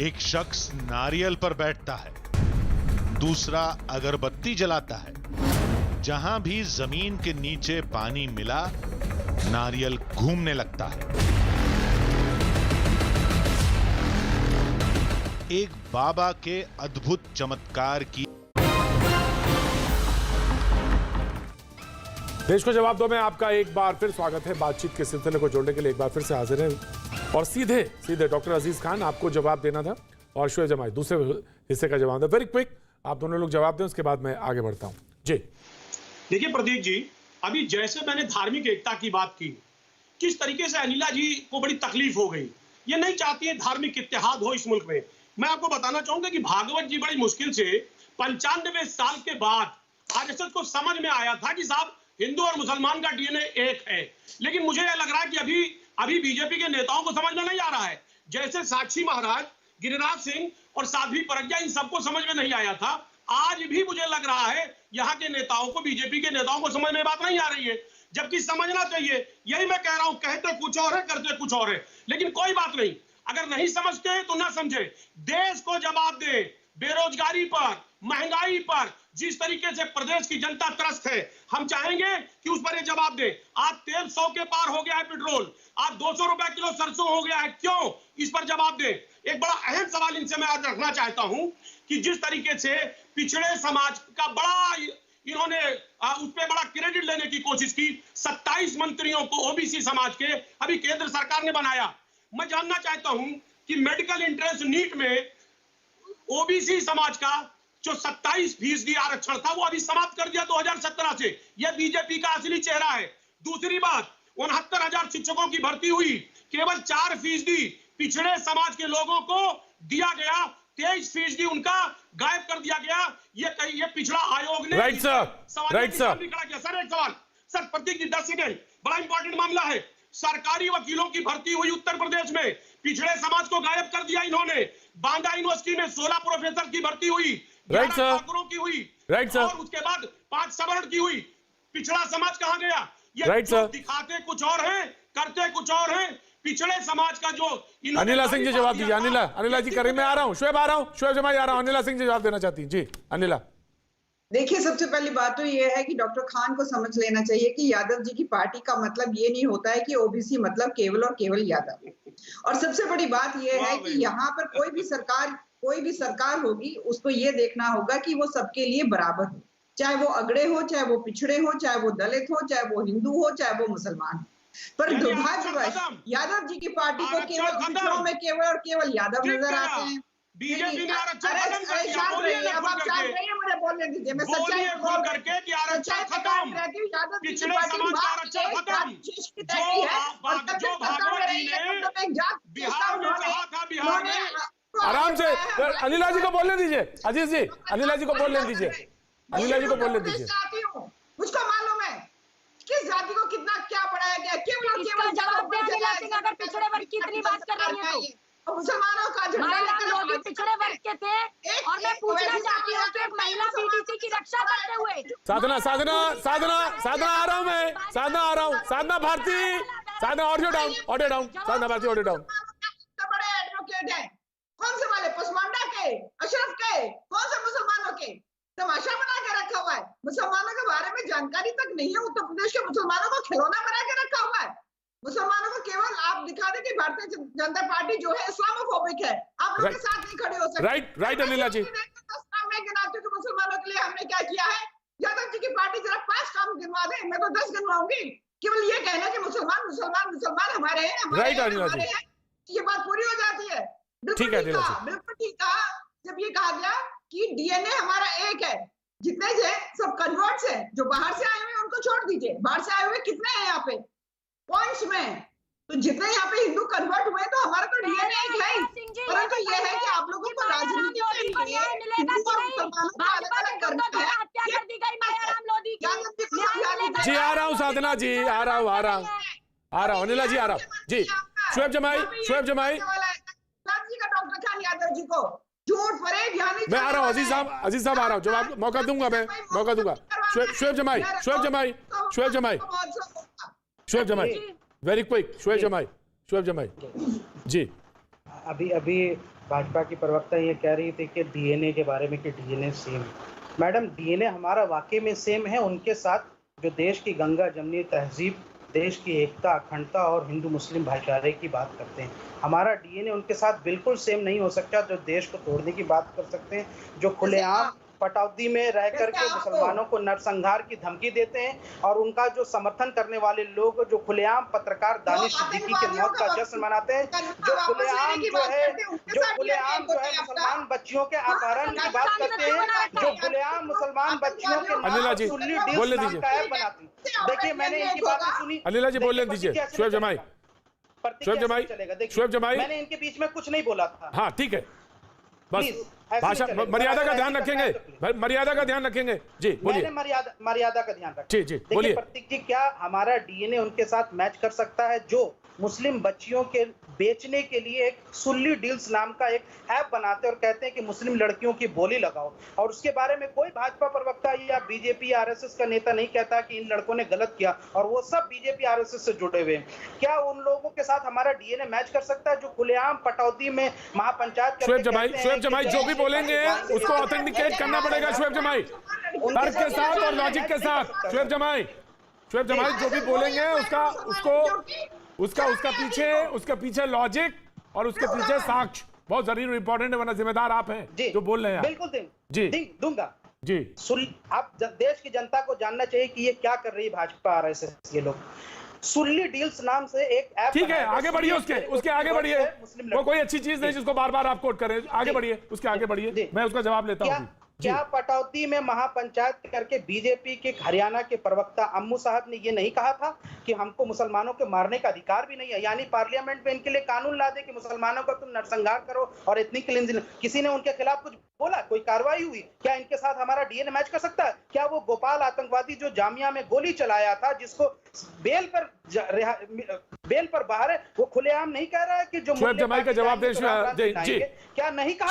एक शख्स नारियल पर बैठता है, दूसरा अगरबत्ती जलाता है। जहां भी जमीन के नीचे पानी मिला, नारियल घूमने लगता है। एक बाबा के अद्भुत चमत्कार की। देश को जवाब दो में आपका एक बार फिर स्वागत है। बातचीत के सिलसिले को जोड़ने के लिए एक बार फिर से हाजिर है और सीधे डॉक्टर अजीज खान आपको जवाब देना था और शोएब जमाई दूसरे हिस्से का जवाब था। वेरी क्विक, आप दोनों लोग जवाब दें, उसके बाद मैं आगे बढ़ता हूं। जी देखिए प्रदीप जी, अभी जैसे मैंने धार्मिक एकता की बात की, किस तरीके से अनिला जी को बड़ी तकलीफ हो गई। ये नहीं चाहती है धार्मिक इत्तेहाद हो इस मुल्क में। मैं आपको बताना चाहूंगा कि भागवत जी बड़ी मुश्किल से 95 साल के बाद आरएसएस को समझ में आया था कि साहब हिंदू और मुसलमान का डीएनए एक है। लेकिन मुझे यह लग रहा है कि अभी बीजेपी के नेताओं को समझ में नहीं आ रहा है। जैसे साक्षी महाराज, गिरिराज सिंह और साध्वी प्रज्ञा, इन सबको समझ में नहीं आया था। आज भी मुझे लग रहा है यहाँ के नेताओं को, बीजेपी के नेताओं को समझ में बात नहीं आ रही है, जबकि समझना चाहिए। यही मैं कह रहा हूं, कहते कुछ और है, करते कुछ और है। लेकिन कोई बात नहीं, अगर नहीं समझते हैं तो ना समझे। देश को जवाब दे। बेरोजगारी पर, महंगाई पर जिस तरीके से प्रदेश की जनता त्रस्त है, हम चाहेंगे कि उस पर ये जवाब दे। आज तेल 100 के पार हो गया है, पेट्रोल आज 200 रुपए किलो सरसों हो गया है, क्यों? इस पर जवाब दे। एक बड़ा अहम सवाल इनसे मैं आज रखना चाहता हूं कि जिस तरीके से पिछड़े समाज का बड़ा इन्होंने उस पर बड़ा क्रेडिट लेने की कोशिश की। 27 मंत्रियों को ओबीसी समाज के अभी केंद्र सरकार ने बनाया। मैं जानना चाहता हूं कि मेडिकल एंट्रेंस नीट में ओबीसी समाज का जो 27% आरक्षण था वो अभी समाप्त कर दिया 2017 से। यह बीजेपी का असली चेहरा है। दूसरी बात, 69,000 शिक्षकों की भर्ती हुई, केवल 4% पिछड़े समाज के लोगों को दिया गया, 23% उनका गायब कर दिया गया। ये पिछड़ा आयोग ने राइट सर। सर एक सवाल सर, प्रतीक जी 10 सेकेंड, बड़ा इंपॉर्टेंट मामला है। सरकारी वकीलों की भर्ती हुई उत्तर प्रदेश में, पिछड़े समाज को गायब कर दिया इन्होंने। बांदा यूनिवर्सिटी में 16 प्रोफेसर की भर्ती हुई, राइट सर, ठाकुरों की हुई, राइट सर, और उसके बाद 5 सवर्ण की हुई। पिछड़ा समाज कहां गया? ये राइट सर। दिखाते कुछ और हैं, करते कुछ और हैं। पिछड़े समाज का जो अनिला सिंह जी जवाब दीजिए। अनिला जी करीब में आ रहा हूं, शोएब आ रहा हूं, शोएब जमाई आ रहा हूं। अनिला सिंह जी जवाब देना चाहती हैं। जी अनिला। देखिए, सबसे पहली बात तो ये है कि डॉक्टर खान को समझ लेना चाहिए कि यादव जी की पार्टी का मतलब ये नहीं होता है कि ओबीसी मतलब केवल और केवल यादव। और सबसे बड़ी बात ये है कि यहाँ पर कोई भी सरकार होगी, उसको ये देखना होगा कि वो सबके लिए बराबर हो, चाहे वो अगड़े हो, चाहे वो पिछड़े हो, चाहे वो दलित हो, चाहे वो हिंदू हो, चाहे वो मुसलमान हो। पर दुर्भाग्यवश यादव जी की पार्टी को केवल पिछड़ों में केवल और केवल यादव नजर आते हैं। बीजेपी ने आरक्षण खत्म कर दिया। शांत बोलिए रहिए, ना अब आप खुल शांत करके, रहिए, मुझे बोलने दीजिए। मैं सच्चाई बोलिए खुल करके कि आरक्षण खत्म, पिछड़े समाज का आरक्षण खत्म। जो भागवत जी ने बिहार में कहा था, बिहार में आराम से अनिला जी को बोलने दीजिए। अजीज जी, अनिला जी को बोलने दीजिए। अनिला जी को बोलने दीजिए। मुझको मालूम है किस जाति को कितना क्या पढ़ाया गया, केवल और केवल जवाब दे अनिला सिंह, अगर पिछड़े वर्ग की इतनी बात कर रही है तो मुसलमानों का लोग पिछड़े वर्ग के थे। और मैं पूछना चाहती हूँ कि एक महिला बीडीसी की रक्षा करते हुए साधना आ रहा हूं मैं। साधना भारती, साधना ऑडियो डाउन, साधना भारती ऑडियो डाउन। बड़े एडवोकेट हैं, कौन से वाले? पसमांडा के, अशरफ के, कौन से मुसलमानों के? तमाशा बना के रखा हुआ है। मुसलमानों के बारे में जानकारी तक नहीं है। उत्तर प्रदेश के मुसलमानों को खिलौना बना के रखा हुआ है। मुसलमानों को केवल आप दिखा दें कि भारतीय जनता पार्टी जो है इस्लामोफोबिक है, आप लोग के साथ नहीं खड़े हो सकते। राइट अनिला जी। मैं गिनाती हूँ कि मुसलमानों के लिए हमने क्या किया है। यादव जी की पार्टी जरा 5 काम गिनवा दे, मैं तो 10 गिनवाऊंगी। केवल ये कहना कि मुसलमान मुसलमान मुसलमान हमारे हैं, राइट अनिला जी, ये बात पूरी हो जाती है। ठीक है, बिल्कुल ठीक कहा जब ये कहा गया कि डीएनए हमारा एक है। जितने से सब कन्वर्ट्स हैं, जो बाहर से आए हुए उनको छोड़ दीजिए। बाहर से आए हुए कितने हैं यहाँ पे पॉइंट्स में? तो जितने यहाँ पे हिंदू कन्वर्ट हुए तो हमारा तो डीएनए एक है ही। परंतु ये है कि आप लोगों को राजनीति के लिए हिंदू और मुसलमानों को अलग अलग करना है। हत्या कर दी गई मायाराम लोधी साधना जी, आ रहा हूँ अनिला जी, आ रहा हूँ जी। शोएब जमाई जी का डॉक्टर खान यादव जी को झूठ फरेब यानी मैं आ रहा हूँ, अजीज साहब आ रहा हूँ, जवाब मौका दूंगा, मैं मौका दूंगा। शोएब जमाई वेरी क्विक, शोएब जमाई जी। अभी भाजपा की प्रवक्ता ये कह रही थी कि डीएनए के बारे में कि डीएनए सेम। मैडम, डीएनए हमारा वाकई में सेम है उनके साथ जो देश की गंगा जमनी तहजीब, देश की एकता, अखंडता और हिंदू मुस्लिम भाईचारे की बात करते हैं। हमारा डीएनए उनके साथ बिल्कुल सेम नहीं हो सकता, जो देश को तोड़ने की बात कर सकते हैं, जो खुलेआम पटौदी में रह करके मुसलमानों को नरसंहार की धमकी देते हैं, और उनका जो समर्थन करने वाले लोग जो खुलेआम पत्रकार दानिश सिद्दीकी के मौत का जश्न मनाते हैं, जो खुलेआम जो है मुसलमान बच्चियों के अपहरण की बात करते हैं, जो खुलेआम मुसलमान बच्चियों के अनिला जी, बोलने दीजिए। बनाते हैं। देखिए, मैंने इनकी बातें सुनी। अनिला जी बोलने दीजिए। शोएब जमाई मैंने इनके बीच में कुछ नहीं बोला था। हाँ ठीक है, बस भाषा मर्यादा का ध्यान रखेंगे, मर्यादा का ध्यान रखेंगे जी, बोलिए। मर्यादा का ध्यान रखें जी बोलिए। प्रतीक जी, क्या हमारा डीएनए उनके साथ मैच कर सकता है जो मुस्लिम बच्चियों के बेचने के लिए एक सुल्ली डील्स नाम का एक ऐप बनाते हैं और कहते हैं कि मुस्लिम लड़कियों की बोली लगाओ, और उसके बारे में कोई भाजपा प्रवक्ता या बीजेपी आरएसएस का नेता नहीं कहता कि इन लड़कों ने गलत किया, और वो सब बीजेपी आरएसएस से जुड़े हुए हैं। क्या उन लोगों के साथ हमारा डीएनए मैच कर सकता है जो खुलेआम पटौदी में महापंचायत? शोएब जमाई जो भी बोलेंगे उसको ऑथेंटिकेट करना पड़ेगा। शोएब जमाई तर्क के साथ और लॉजिक के साथ। शोएब जमाई जो भी बोलेंगे उसका पीछे लॉजिक और उसके पीछे साक्ष्य बहुत जरूरी इंपॉर्टेंट है, वरना जिम्मेदार आप हैं जो बोल रहे हैं। बिल्कुल दूंगा जी। आप देश की जनता को जानना चाहिए कि ये क्या कर रही है भाजपा आरएसएस, ये लोग सुल्ली डील्स नाम से एक ऐप। ठीक है, आगे बढ़िए, उसके आगे बढ़िए। वो कोई अच्छी चीज नहीं जिसको बार बार आप कोट करें, आगे बढ़िए, उसके आगे बढ़िए, मैं उसका जवाब लेता हूँ। क्या पटौदी में महापंचायत करके बीजेपी के हरियाणा के प्रवक्ता अम्मू साहब ने ये नहीं कहा था कि हमको मुसलमानों के मारने का अधिकार भी नहीं है, यानी पार्लियामेंट में इनके लिए कानून ला दे कि मुसलमानों का तुम नरसंहार करो और एथनिक क्लींजिंग? किसी ने उनके खिलाफ कुछ बोला? कोई कार्रवाई हुई? क्या इनके साथ हमारा डीएनए मैच कर सकता है? क्या वो गोपाल आतंकवादी जो जामिया में गोली चलाया था, जिसको बेल पर बाहर है, वो खुलेआम नहीं कह रहा है कि जो शोएब जमाई का जवाब दे जी। क्या नहीं कहा?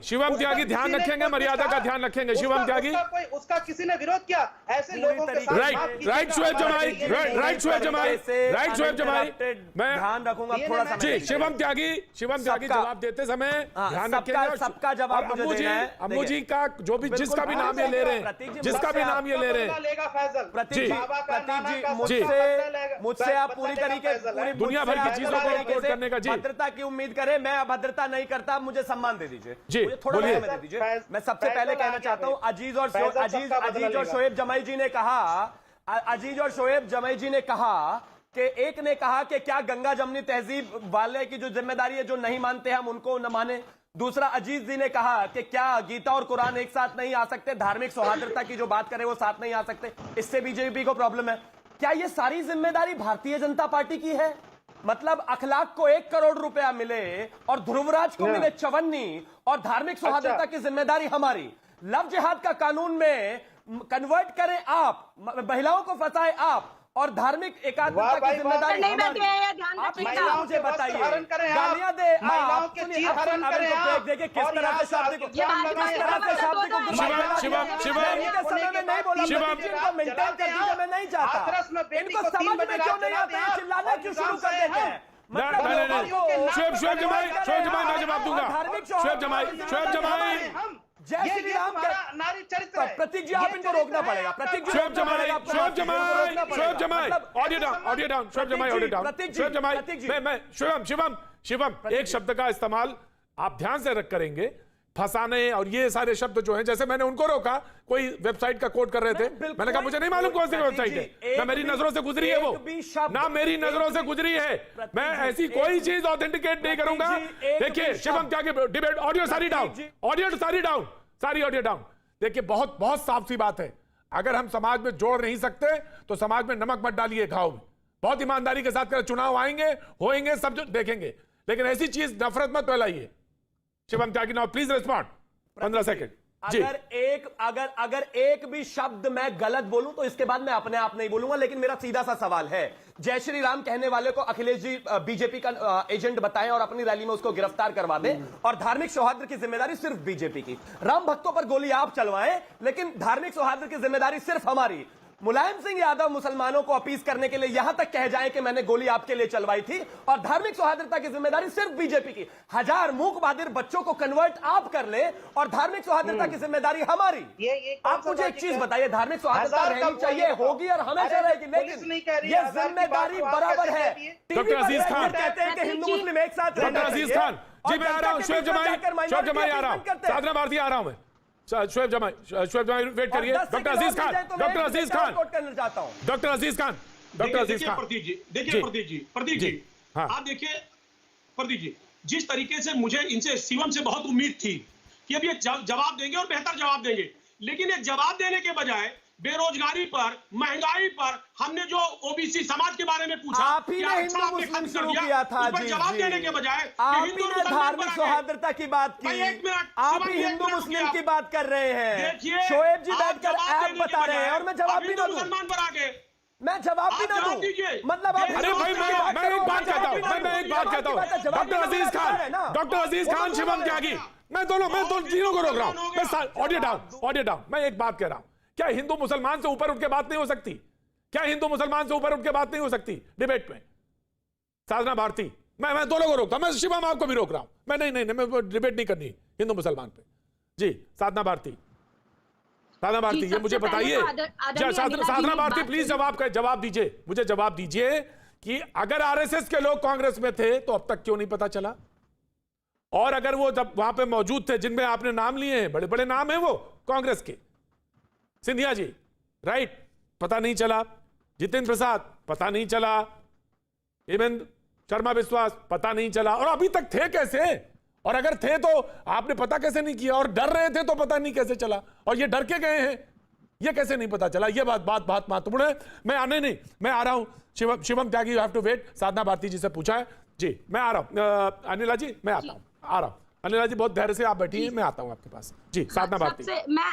शिवम त्यागी ध्यान रखेंगे, मर्यादा का ध्यान रखेंगे। शिवम त्यागी, उसका किसी ने विरोध किया? ऐसे लोगों के साथ राइट शोएब जमाई मैं ध्यान रखूंगा थोड़ा सा जी। शिवम त्यागी जवाब देते समय ध्यान रखेंगे, सबका जवाब मुझे देना है। अम्मू जी का जो भी जिसका भी नाम ये ले रहे हैं, जिसका भी नाम ये ले रहे हैं, प्रतीक जी मुझसे आप पूरी तरीके दुनिया भर की चीजों को रिपोर्ट करने का जी भद्रता की उम्मीद करें, मैं अभद्रता नहीं करता, मुझे सम्मान दे दीजिए जी, मुझे थोड़ा समय दे दीजिए। मैं सबसे पहले कहना चाहता हूं, अजीज और शोएब जमाई जी ने कहा कि एक ने कहा कि क्या गंगा जमनी तहजीब वाले की जो जिम्मेदारी है जो नहीं मानते हम उनको न माने। दूसरा, अजीज जी ने कहा कि क्या गीता और कुरान एक साथ नहीं आ सकते, धार्मिक सौहार्दता की जो बात करें वो साथ नहीं आ सकते, इससे बीजेपी को प्रॉब्लम है। क्या ये सारी जिम्मेदारी भारतीय जनता पार्टी की है? मतलब अखलाक को 1 करोड़ रुपया मिले और ध्रुवराज को मिले 54 और धार्मिक सौहार्दता की जिम्मेदारी हमारी। लव जिहाद का कानून में कन्वर्ट करें आप, महिलाओं को फंसाए आप, और धार्मिक एकात्मता की जिम्मेदारी नहीं बैठे हैं, ध्यान आप रखिएगा। इतना मुझे बताइए, गालियां दे महिलाओं के चीर हरण करें आप, देखिए किस तरह से शब्द को समय में नहीं बोला, इनको मेंटेन कर दीजिए, मैं नहीं चाहता। इनको समझ में क्यों नहीं आता है, चिल्लाना क्यों शुरू कर देते हैं? शोएब जमाई मैं जवाब दूंगा। शोएब जमाई जय श्री राम नारी चरित्र। प्रतीक जी, आप इनको रोकना पड़ेगा। प्रतीक जी, शोएब जमाई ऑडियो डाउन। शिवम एक शब्द का इस्तेमाल आप ध्यान से रख करेंगे, फंसाने और ये सारे शब्द जो हैं, जैसे मैंने उनको रोका, कोई वेबसाइट का कोट कर रहे थे, मैंने कहा मुझे नहीं मालूम कौन सी वेबसाइट है, ना मेरी नजरों से गुजरी है वो, ना मेरी नजरों से गुजरी है, मैं ऐसी कोई चीज ऑथेंटिकेट नहीं करूंगा। देखिए शिवम क्या डिबेट, ऑडियो सारी डाउन। देखिए बहुत बहुत साफ सी बात है, अगर हम समाज में जोड़ नहीं सकते तो समाज में नमक मत डालिए घाव में, बहुत ईमानदारी के साथ कर, चुनाव आएंगे होएंगे सब जो देखेंगे, लेकिन ऐसी चीज नफरत मत फैलाइए। शिवम त्यागी नाउ प्लीज रिस्पॉन्ड, 15 सेकंड। अगर एक भी शब्द मैं गलत बोलूं तो इसके बाद मैं अपने आप नहीं बोलूंगा, लेकिन मेरा सीधा सा सवाल है, जय श्री राम कहने वाले को अखिलेश जी बीजेपी का एजेंट बताएं और अपनी रैली में उसको गिरफ्तार करवा दें, और धार्मिक सौहार्द की जिम्मेदारी सिर्फ बीजेपी की। राम भक्तों पर गोली आप चलवाएं, लेकिन धार्मिक सौहार्द की जिम्मेदारी सिर्फ हमारी। मुलायम सिंह यादव मुसलमानों को अपीस करने के लिए यहां तक कह जाए कि मैंने गोली आपके लिए चलवाई थी, और धार्मिक सौहार्दता की जिम्मेदारी सिर्फ बीजेपी की। हजार मूक बहादुर बच्चों को कन्वर्ट आप कर ले और धार्मिक सौहार्दता की जिम्मेदारी हमारी। आप मुझे एक चीज बताइए, धार्मिक सौहार्दता रहनी चाहिए, होगी और हमेशा रहेगी, लेकिन ये जिम्मेदारी बराबर है। डॉक्टर अजीज खान कहते हैं कि हिंदू मुस्लिम एक साथ। डॉक्टर अजीज खान जी, मैं आ रहा हूं। शोएब जमाई आ रहा हूं, साधना भारती आ रहा हूं मैं। शोएब जमाई वेट करिए। डॉक्टर अजीज खान प्रतीक जी, आप देखिए प्रतीक जी, जिस तरीके से मुझे इनसे शिवम से बहुत उम्मीद थी कि अब ये जवाब देंगे और बेहतर जवाब देंगे, लेकिन ये जवाब देने के बजाय बेरोजगारी पर, महंगाई पर, हमने जो ओबीसी समाज के बारे में पूछा, आप ही ने हिंदू मुस्लिम शुरू किया था, जवाब देने के बजाय आप ही ने धार्मिक सौहार्दता की बात की, आप ही हिंदू मुस्लिम की बात कर रहे हैं। शोएब जी बैठकर ऐप बता रहे हैं और मैं जवाब भी ना दूं, मुसलमान पर आगे मैं जवाब भी ना दूं, मतलब आप। अरे भाई मैं एक बात कहता हूं, डॉक्टर अजीज खान शिवम त्यागी, मैं तीनों को रोक रहा हूं। Audio down. मैं एक बात कह रहा हूं, क्या हिंदू मुसलमान से ऊपर उठ के बात नहीं हो सकती? क्या हिंदू मुसलमान से ऊपर उठ के बात नहीं हो सकती डिबेट में? साधना भारती, मैं दोनों को रोकता हूं, मैं शिवम आपको भी रोक रहा हूं। मैं नहीं मैं डिबेट नहीं करनी हिंदू मुसलमान पे। जी साधना भारती, ये मुझे बताइए, साधना भारती प्लीज जवाब दीजिए, मुझे जवाब दीजिए कि अगर आरएसएस के लोग कांग्रेस में थे तो अब तक क्यों नहीं पता चला? और अगर वो जब वहां पे मौजूद थे, जिनमें आपने नाम लिए हैं, बड़े बड़े नाम हैं वो कांग्रेस के, सिंधिया जी राइट, पता नहीं चला, जितेंद्र प्रसाद पता नहीं चला, हेमंत शर्मा विश्वास पता नहीं चला, और अभी तक थे कैसे? और अगर थे तो आपने पता कैसे नहीं किया? और डर रहे थे तो पता नहीं कैसे चला? और ये डर के गए हैं, ये कैसे नहीं पता चला? ये बात महत्वपूर्ण है। मैं आ रहा हूं। शिवम त्यागी, यू हैव टू वेट। साधना भारती जी से पूछा है जी, मैं आ रहा हूं। अनिला जी मैं आ रहा हूं। अनिला जी बहुत धैर्य से आप बैठी हैं, मैं आता हूं आपके पास। जी साधना भारती। मैं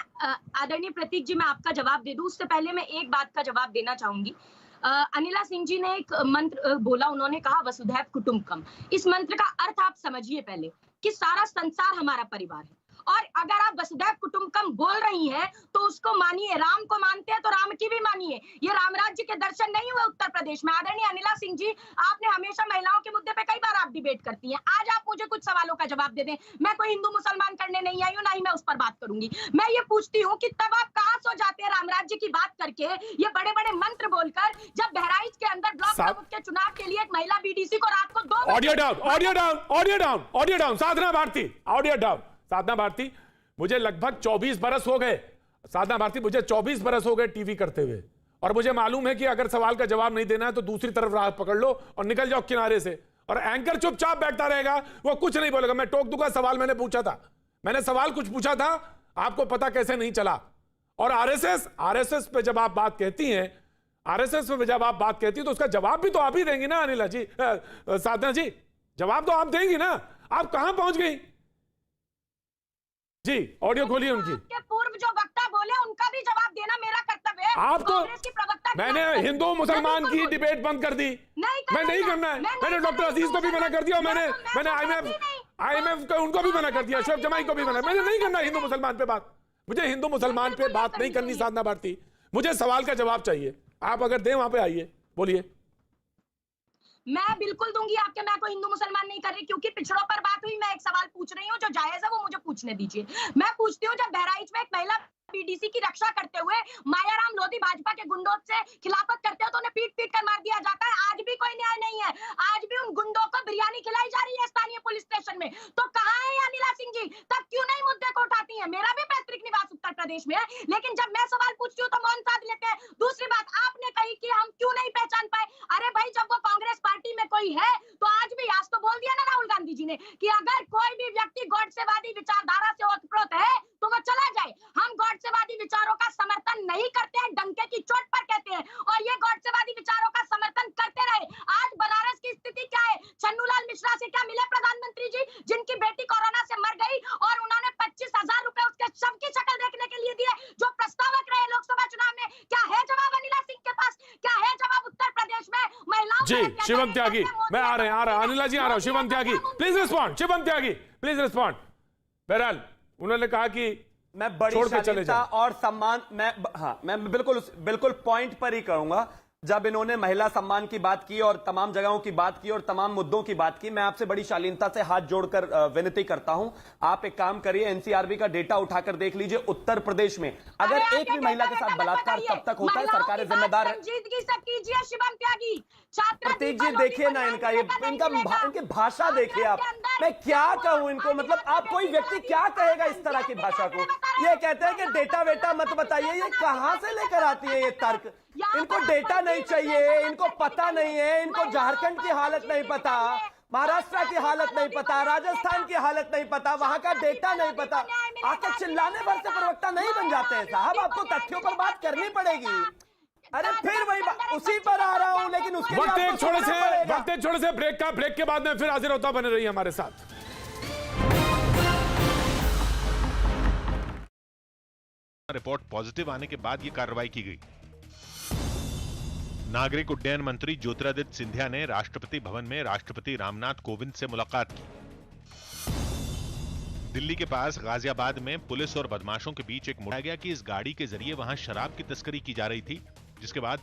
आदरणीय प्रतीक जी, मैं आपका जवाब दे दूं उससे पहले मैं एक बात का जवाब देना चाहूंगी। अनिला सिंह जी ने एक मंत्र बोला, उन्होंने कहा वसुधैव कुटुंबकम। इस मंत्र का अर्थ आप समझिए पहले कि सारा संसार हमारा परिवार है, और अगर आप वसुधैव कुटुंबकम बोल रही हैं तो उसको मानिए। राम को मानते हैं तो राम की भी मानिए। ये राम राज्य के दर्शन नहीं हुए उत्तर प्रदेश में। आदरणीय अनिला सिंह जी, आपने हमेशा महिलाओं के मुद्दे पे कई बार आप डिबेट करती हैं, आज आप मुझे कुछ सवालों का जवाब दे दें। मैं कोई हिंदू मुसलमान करने नहीं आई हूं, ना ही मैं उस पर बात करूंगी। मैं ये पूछती हूँ कि तब आप कहाँ सो जाते हैं राम राज्य की बात करके, ये बड़े बड़े मंत्र बोलकर, जब बहराइच के अंदर ब्लॉक प्रमुख के चुनाव के लिए एक महिला बीडीसी को रात को 2 ऑडियो डाउन। साधना भारती, ऑडियो डाउन। साधना भारती, मुझे लगभग 24 बरस हो गए। साधना भारती, मुझे 24 बरस हो गए टीवी करते हुए, और मुझे मालूम है कि अगर सवाल का जवाब नहीं देना है तो दूसरी तरफ राह पकड़ लो और निकल जाओ किनारे से, और एंकर चुपचाप बैठता रहेगा, वो कुछ नहीं बोलेगा। मैं टोक दूंगा, सवाल मैंने पूछा था, मैंने सवाल कुछ पूछा था, आपको पता कैसे नहीं चला? और आरएसएस पे जब आप बात कहती हैं, तो उसका जवाब भी तो आप ही देंगी ना अनिला जी, साधना जी, जवाब तो आप देंगी ना। आप कहां पहुंच गई? जी ऑडियो खोलिए उनकी। आपके पूर्व जो वक्ता बोले उनका भी जवाब देना मेरा कर्तव्य है। आप तो, कांग्रेस की प्रवक्ता मैंने हिंदू मुसलमान की डिबेट बंद कर दी, मैं नहीं करना है। मैंने डॉक्टर अजीज को भी मना कर दिया, मैंने IMF को उनको भी मना कर दिया, शोएब जमाई को भी मना। मैंने नहीं करना हिंदू मुसलमान पे बात, मुझे हिंदू मुसलमान पे बात नहीं करनी। साधना भारती, मुझे सवाल का जवाब चाहिए, आप अगर दें वहां पे आइए, बोलिए। मैं बिल्कुल दूंगी आपके, मैं कोई हिंदू मुसलमान नहीं कर रही, क्योंकि पिछड़ों पर बात हुई। मैं एक सवाल पूछ रही हूँ जो जायज है, वो मुझे पूछने दीजिए। मैं पूछती हूँ, जब बहराइच में एक महिला बीडीसी की रक्षा करते हुए मायाराम लोधी भाजपा के गुंडों से खिलाफत करते हो तो उन्हें पीट कर मार दिया जाता है, आज भी कोई न्याय नहीं है। आज भी उन गुंडों को बिरयानी खिलाई जा रही है स्थानीय पुलिस स्टेशन में। तो कहाँ है अनिला सिंह जी? तब क्यों नहीं मुद्दे को उठाती हैं? मेरा भी पैतृक निवास उत्तर प्रदेश में है, लेकिन जब मैं सवाल पूछती हूँ तो मौन साध लेते हैं। दूसरी बात आपने कही कि हम क्यों नहीं पहचान पाए। अरे भाई, जब वो कांग्रेस पार्टी में कोई है तो आज भी, आज तो बोल दिया ना राहुल गांधी जी ने कि अगर कोई भी व्यक्ति गॉडसेवादी विचारधारा से ओतप्रोत है तो वो चला जाए। हम गॉडसेवादी विचारों का समर्थन नहीं करते हैं, डंके की चोट पर कहते हैं, और ये गॉडसेवादी विचारों का समर्थन करते रहे। आज बनारस की स्थिति क्या है? छन्नूलाल मिश्रा से क्या मिले प्रधानमंत्री जी, जिनकी बेटी कोरोना से मर गई और उन्होंने 25,000 रुपए उसके शव की जी शिवम त्यागी, मैं आ रहे हैं अनिला जी आ रहा हूं। Shivam Tyagi please respond, Shivam Tyagi please respond. बहरहाल उन्होंने कहा कि मैं बड़ी शालीनता और सम्मान, मैं बिल्कुल पॉइंट पर ही कहूंगा। जब इन्होंने महिला सम्मान की बात की और तमाम जगहों की बात की और तमाम मुद्दों की बात की, मैं आपसे बड़ी शालीनता से हाथ जोड़कर विनती करता हूं, आप एक काम करिए, एनसीआरबी का डेटा उठाकर देख लीजिए। उत्तर प्रदेश में अगर एक भी महिला के साथ बलात्कार तब तक होता है, सरकारें जिम्मेदार है। शिवम त्यागी, प्रतीक जी देखिए ना इनकी भाषा देखिए आप, मैं क्या कहूं इनको, मतलब आप कोई व्यक्ति क्या कहेगा इस तरह की भाषा को। ये कहते हैं कि डेटा वेटा मत बताइए, ये कहां से लेकर आती है ये तर्क। इनको डेटा नहीं चाहिए, इनको पता नहीं है, इनको झारखंड की हालत नहीं पता, महाराष्ट्र की हालत नहीं पता, राजस्थान की हालत नहीं पता, वहां का डेटा नहीं पता। आके चिल्लाने भर से प्रवक्ता नहीं बन जाते हैं साहब, आपको तथ्यों पर बात करनी पड़ेगी। अरे फिर वही उसी पर आ रहा हूं, लेकिन उसके वक्त एक छोटे से ब्रेक के बाद में फिर हाजिर होता, बने रही हमारे साथ। रिपोर्ट पॉजिटिव आने के बाद यह कार्रवाई की गई। नागरिक उड्डयन मंत्री ज्योतिरादित्य सिंधिया ने राष्ट्रपति भवन में राष्ट्रपति रामनाथ कोविंद से मुलाकात की। दिल्ली के पास गाजियाबाद में पुलिस और बदमाशों के बीच एक मुड़ा गया कि इस गाड़ी के जरिए वहां शराब की तस्करी की जा रही थी, जिसके बाद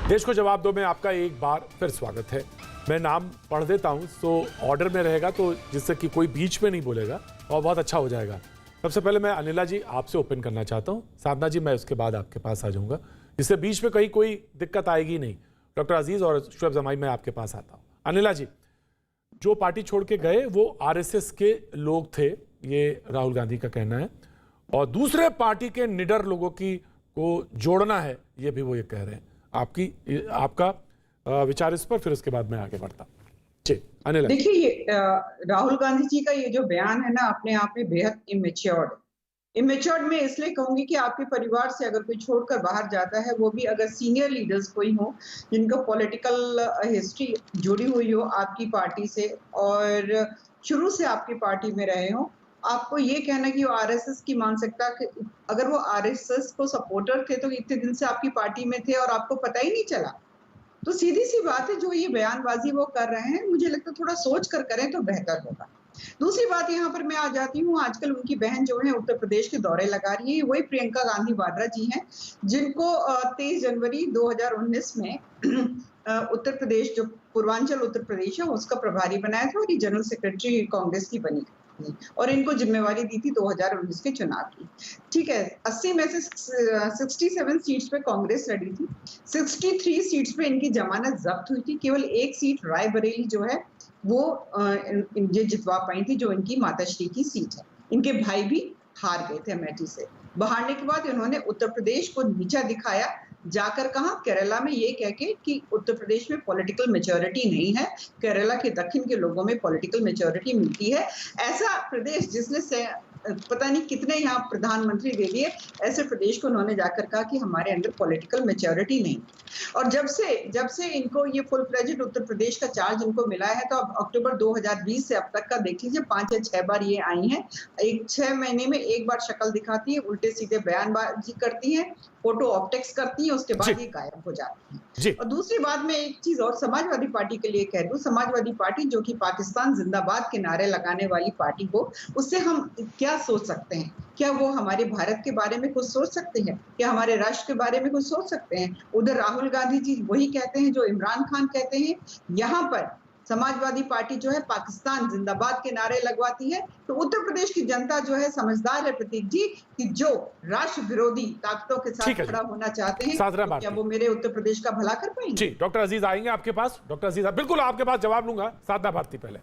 देश को जवाब दो में आपका एक बार फिर स्वागत है। मैं नाम पढ़ देता हूं तो ऑर्डर में रहेगा, तो जिससे कि कोई बीच में नहीं बोलेगा और बहुत अच्छा हो जाएगा। सबसे पहले मैं अनिला जी आपसे ओपन करना चाहता हूं, साधना जी मैं उसके बाद आपके पास आ जाऊंगा, जिससे बीच में कहीं कोई दिक्कत आएगी नहीं। डॉक्टर अजीज और शुएब जमाई मैं आपके पास आता हूं। अनिला जी, जो पार्टी छोड़ के गए वो आरएसएस के लोग थे, ये राहुल गांधी का कहना है, और दूसरे पार्टी के निडर लोगों को जोड़ना है, ये भी वो ये कह रहे हैं। आपका विचार इस पर, फिर उसके बाद मैं आगे बढ़ता हूं। देखिए ये राहुल गांधी जी का ये जो बयान है ना, अपने आप में बेहद इमेच्योर्ड में इसलिए कहूंगी कि आपके परिवार से अगर कोई छोड़कर बाहर जाता है, वो भी अगर सीनियर लीडर्स कोई हो जिनका पॉलिटिकल हिस्ट्री जुड़ी हुई हो आपकी पार्टी से और शुरू से आपकी पार्टी में रहे हो, आपको ये कहना कि वो आरएसएस की मानसिकता, अगर वो आरएसएस को सपोर्टर थे तो इतने दिन से आपकी पार्टी में थे और आपको पता ही नहीं चला, तो सीधी सी बात है जो ये बयानबाजी वो कर रहे हैं, मुझे लगता है थोड़ा सोच कर करें तो बेहतर होगा। दूसरी बात यहाँ पर मैं आ जाती हूँ, आजकल उनकी बहन जो है उत्तर प्रदेश के दौरे लगा रही है, वही प्रियंका गांधी वाड्रा जी हैं, जिनको 23 जनवरी 2019 में उत्तर प्रदेश, जो पूर्वांचल उत्तर प्रदेश है, उसका प्रभारी बनाया था और ये जनरल सेक्रेटरी कांग्रेस की बनी और इनको जिम्मेवारी दी थी 2019 के चुनाव की। ठीक है, 80 में से 67 सीट्स पे कांग्रेस लड़ी थी, 63 सीट्स पे इनकी जमानत जब्त हुई थी, केवल एक सीट रायबरेली जो है वो ये जितवा पाई थी, जो इनकी माताश्री की सीट है। इनके भाई भी हार गए थे अमेठी से। बाहरने के बाद इन्होंने उत्तर प्रदेश को नीचा दिखाया, जाकर कहा केरला में ये कह के कि उत्तर प्रदेश में पॉलिटिकल मेच्योरिटी नहीं है, केरला के दक्षिण के लोगों में पॉलिटिकल मेच्योरिटी मिलती है। ऐसा प्रदेश जिसने पता नहीं कितने यहाँ प्रधानमंत्री दे दिए, ऐसे प्रदेश को उन्होंने जाकर कहा कि हमारे अंदर पॉलिटिकल मेच्योरिटी नहीं। और जब से इनको ये फुल फ्लेजेड उत्तर प्रदेश का चार्ज इनको मिला है, तो अब अक्टूबर 2020 से अब तक का देख लीजिए, 5 या 6 बार ये आई हैं। 6 महीने में एक बार शक्ल दिखाती है, उल्टे सीधे बयानबाजी करती है, फोटो ऑप्टिक्स करती है, उसके बाद ये गायब हो जाती है। और दूसरी बात मैं एक चीज और समाजवादी पार्टी के लिए कह दूं, समाजवादी पार्टी जो कि पाकिस्तान जिंदाबाद के नारे लगाने वाली पार्टी हो, उससे हम क्या सोच सकते हैं? क्या वो हमारे भारत के बारे में कुछ सोच सकते हैं? क्या हमारे राष्ट्र के बारे में कुछ सोच सकते हैं? उधर राहुल गांधी जी वही कहते हैं जो इमरान खान कहते हैं, यहाँ पर समाजवादी पार्टी जो है पाकिस्तान जिंदाबाद के नारे लगवाती है। तो उत्तर प्रदेश की जनता जो है समझदार है प्रतीक जी, कि जो राष्ट्र विरोधी ताकतों के साथ खड़ा होना चाहते हैं, तो क्या वो मेरे उत्तर प्रदेश का भला कर पाएंगे? जी, डॉक्टर अजीज आएंगे आपके पास। डॉक्टर अजीज बिल्कुल आपके पास जवाब लूंगा, साधना भारती पहले।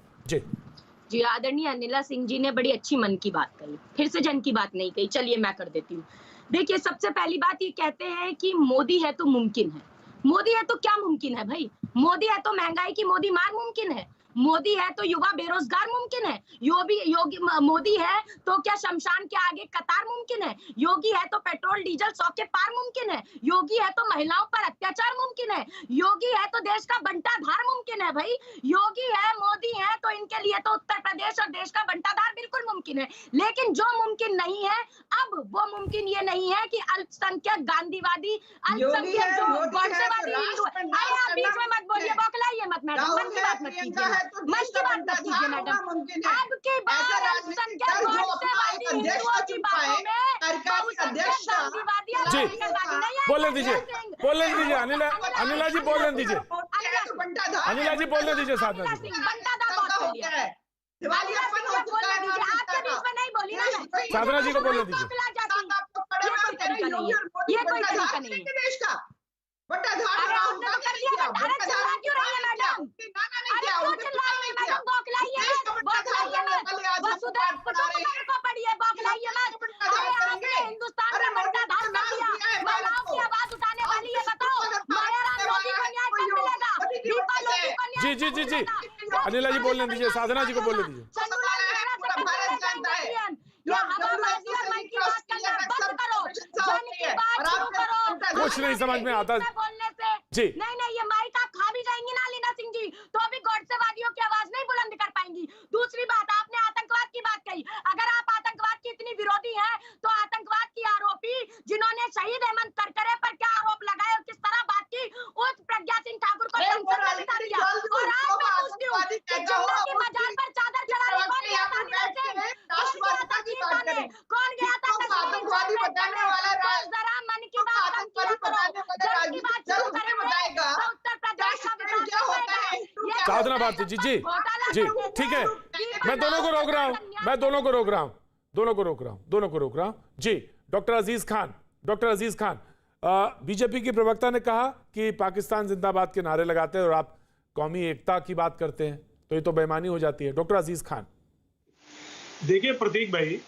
जी, आदरणीय अनिला सिंह जी ने बड़ी अच्छी मन की बात कही, फिर से जन की बात नहीं कही, चलिए मैं कर देती हूँ। देखिए, सबसे पहली बात ये कहते हैं कि मोदी है तो मुमकिन है। मोदी है तो क्या मुमकिन है भाई? मोदी है तो महंगाई की मोदी मार मुमकिन है, मोदी है तो युवा बेरोजगार मुमकिन है, योगी मोदी है तो क्या शमशान के आगे कतार मुमकिन है, योगी है तो पेट्रोल डीजल 100 के पार मुमकिन है, योगी है तो महिलाओं पर अत्याचार मुमकिन है, योगी है तो देश का बंटाधार मुमकिन है भाई, योगी है, मोदी है तो इनके लिए तो उत्तर प्रदेश और देश का बंटाधार बिल्कुल मुमकिन मुमकिन है, लेकिन जो मुमकिन नहीं है अब वो मुमकिन ये नहीं है कि अल्पसंख्यक गांधीवादी, अल्पसंख्यक जो गौडसेवादी हिंदू, अरे आप बीच में मत बोलिए, बौखलाइए मत मैडम, मन की बात मत कीजिए, मन की बात मत कीजिए मैडम। अब की बार अल्पसंख्यक गौडसेवादी हिंदुओं की बातों में बहुसंख्यक गांधीवादी और जी, गांधीवादी नहीं है। बोलने दीजिए अनिला जी बोलने दीजिए, अनिला जी बोलने दीजिए साधना जी। बंटादा बहुत बोल लिया है। दिवाली अपन हो चुका है, आपके बीच में नहीं बोली ना मैं। साधना जी को बोलने दीजिए। बौखला जाती। ये कोई तरीका नहीं है, ये कोई तरीका नहीं है। देश का बंटाधार अरे आपने तो कर दिया, अरे चिल्ला क्यों रही है मैडम? अरे क्यों चिल्ला रही है मैडम? बौखलाइए मत, वसुधा कुटुंबकम को पढ़िए, बौखलाइए मत। अरे आपने हिंदुस्तान में बंटाधार कर दिया, महिलाओं की आवाज उठाने वाली ये बताओ, मायाराम मोदी को न्याय कब मिलेगा? दीपा लोधी को न्याय जी कब जी जी जी मिलेगा? अनिला जी बोलने दीजिए, साधना जी को बोलने दीजिए। भारत जानता है ये हवाबाजी और मन की बात करना बंद करो, मन की बात शुरू करो। कुछ नहीं समझ में आता बोलने से जी। नहीं ये माइक आप खा भी जाएंगी ना लीना सिंह जी, तो अभी गौडसेवादियों की आवाज नहीं बुलंद कर पाएंगी। दूसरी बात, आपने आतंकवाद की बात कही, अगर आप आतंकवाद की इतनी विरोधी हैं तो आतंकवाद की आरोपी जिन्होंने शहीद हेमंत करकरे पर क्या आरोप लगाए और किस तरह बात की, उस प्रज्ञा सिंह ठाकुर को संसद में बिठा दिया। और आज मैं पूछती हूँ कि जिंदा की मजार पर चादर चढ़ाने कौन गया था? कौन गया था? आतंकवादी बताने वाला राज जरा मन की बात कम किया करो, जन की बात शुरू करेंगे तो उत्तर प्रदेश का विकास क्या होता है? ये साधना भारती जी जी जी ठीक है, मैं दोनों को रोक रहा हूं, मैं दोनों को रोक रहा हूं, दोनों को रोक रहा हूं जी। डॉक्टर अजीज खान, बीजेपी की प्रवक्ता ने कहा कि पाकिस्तान जिंदाबाद के नारे लगाते हैं और आप कौमी एकता की बात करते हैं, तो ये तो बेईमानी हो जाती है। डॉक्टर अजीज खान। देखिए प्रतीक भाई,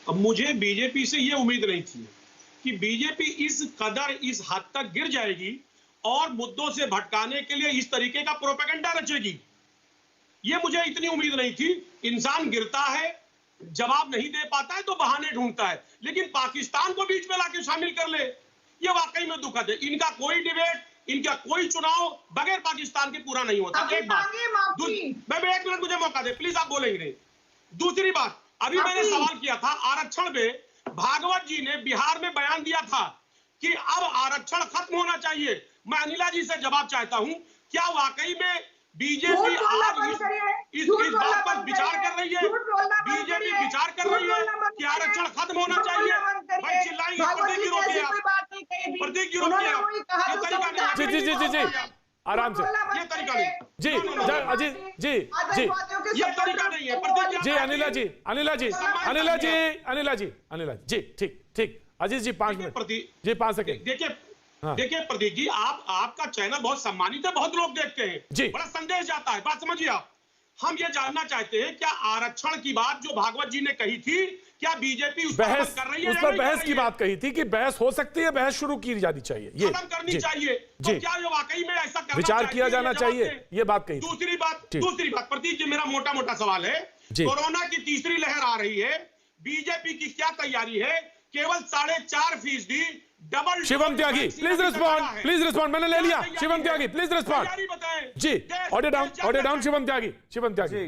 अब मुझे बीजेपी से ये उम्मीद नहीं थी कि बीजेपी इस कदर इस हद तक गिर जाएगी और मुद्दों से भटकाने के लिए इस तरीके का प्रोपेगेंडा रचेगी। ये मुझे इतनी उम्मीद नहीं थी। इंसान गिरता है, जवाब नहीं दे पाता है तो बहाने ढूंढता है, लेकिन पाकिस्तान को बीच में लाके शामिल कर ले, ये वाकई में दुखद है। इनका कोई डिबेट, इनका कोई चुनाव बगैर पाकिस्तान के पूरा नहीं होता। एक बात, मैं 1 मिनट मुझे मौका दे प्लीज, आप बोलेंगे नहीं। दूसरी बात, अभी मैंने सवाल किया था आरक्षण में, भागवत जी ने बिहार में बयान दिया था कि अब आरक्षण खत्म होना चाहिए। मैं अनिला जी से जवाब चाहता हूं, क्या वाकई में बीजेपी आज इस बात पर विचार कर रही है? बीजेपी विचार कर रही है कि आरक्षण खत्म होना चाहिए? भाई चिल्लाएंगे, प्रतीक जी रोकिए आप, प्रतीक जी रोकिए आप, ये तरीका नहीं। जी जी जी जी जी आराम से, ये तरीका नहीं जी अजीज जी जी ये तरीका नहीं है प्रतीक जी अनिला जी ठीक अजीज जी 5 मिनट जी 5 सेकंड। देखिए प्रदीप जी, आपका चैनल बहुत सम्मानित है, बहुत लोग देखते हैं जी, बड़ा संदेश जाता है, बात समझिए आप। हम ये जानना चाहते हैं, क्या आरक्षण की बात जो भागवत जी ने कही थी, क्या बीजेपी उस पर बहस कर रही है? उस पर बहस की बात कही थी कि बहस हो सकती है, बहस शुरू की जानी चाहिए, ये खत्म करनी चाहिए। जी, तो क्या ये वाकई में ऐसा करना विचार चाहिए? किया जाना चाहिए, ये बात कही। दूसरी बात प्रतीक जी, मेरा मोटा सवाल है, कोरोना की तीसरी लहर आ रही है, बीजेपी की क्या तैयारी है? केवल 4.5% double. Shivam Tyagi please respond, मैंने ले लिया। Shivam Tyagi please respond ji. Audio down Shivam Tyagi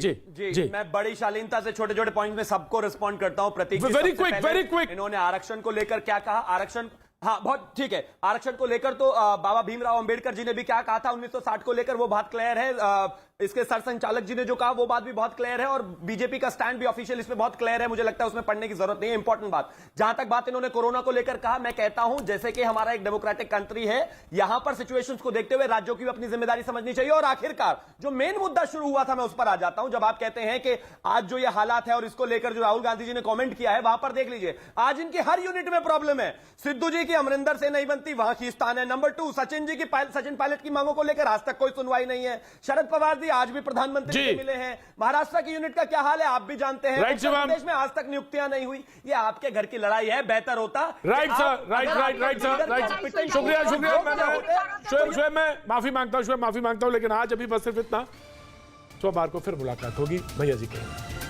ji. मैं बड़ी शालीनता से छोटे छोटे पॉइंट में सबको रिस्पॉन्ड करता हूं। प्रतीक जी, वेरी क्विक इन्होंने आरक्षण को लेकर क्या कहा? आरक्षण, हाँ बहुत ठीक है। आरक्षण को लेकर तो बाबा भीमराव अंबेडकर जी ने भी क्या कहा था 1960 को लेकर, वो बात क्लियर है। इसके सरसंचालक जी ने जो कहा वो बात भी बहुत क्लियर है, और बीजेपी का स्टैंड भी ऑफिशियल इसमें बहुत क्लियर है। मुझे लगता है उसमें पढ़ने की जरूरत नहीं है। इंपॉर्टेंट बात, जहां तक बात इन्होंने कोरोना को लेकर कहा, मैं कहता हूं जैसे कि हमारा एक डेमोक्रेटिक कंट्री है, यहां पर सिचुएशंस को देखते हुए राज्यों की भी अपनी जिम्मेदारी समझनी चाहिए। और आखिरकार जो मेन मुद्दा शुरू हुआ था, मैं उस पर आ जाता हूं। जब आप कहते हैं कि आज जो ये हालात है और इसको लेकर जो राहुल गांधी जी ने कॉमेंट किया है, वहां पर देख लीजिए आज इनकी हर यूनिट में प्रॉब्लम है। सिद्धू जी की अमरिंदर से नहीं बनती, वहां खींचतान है। नंबर 2, सचिन जी की सचिन पायलट की मांगों को लेकर आज तक कोई सुनवाई नहीं है। शरद पवार जी आज भी प्रधानमंत्री से मिले हैं। महाराष्ट्र की यूनिट का क्या हाल है आप भी जानते हैं। उत्तर प्रदेश में आज तक नियुक्तियां नहीं हुई। ये आपके घर की लड़ाई है, बेहतर होता। राइट सर, शुक्रिया। शुएब मैं माफी मांगता हूं, लेकिन आज अभी बस सिर्फ इतना। सोमवार को फिर मुलाकात होगी भैया जी के।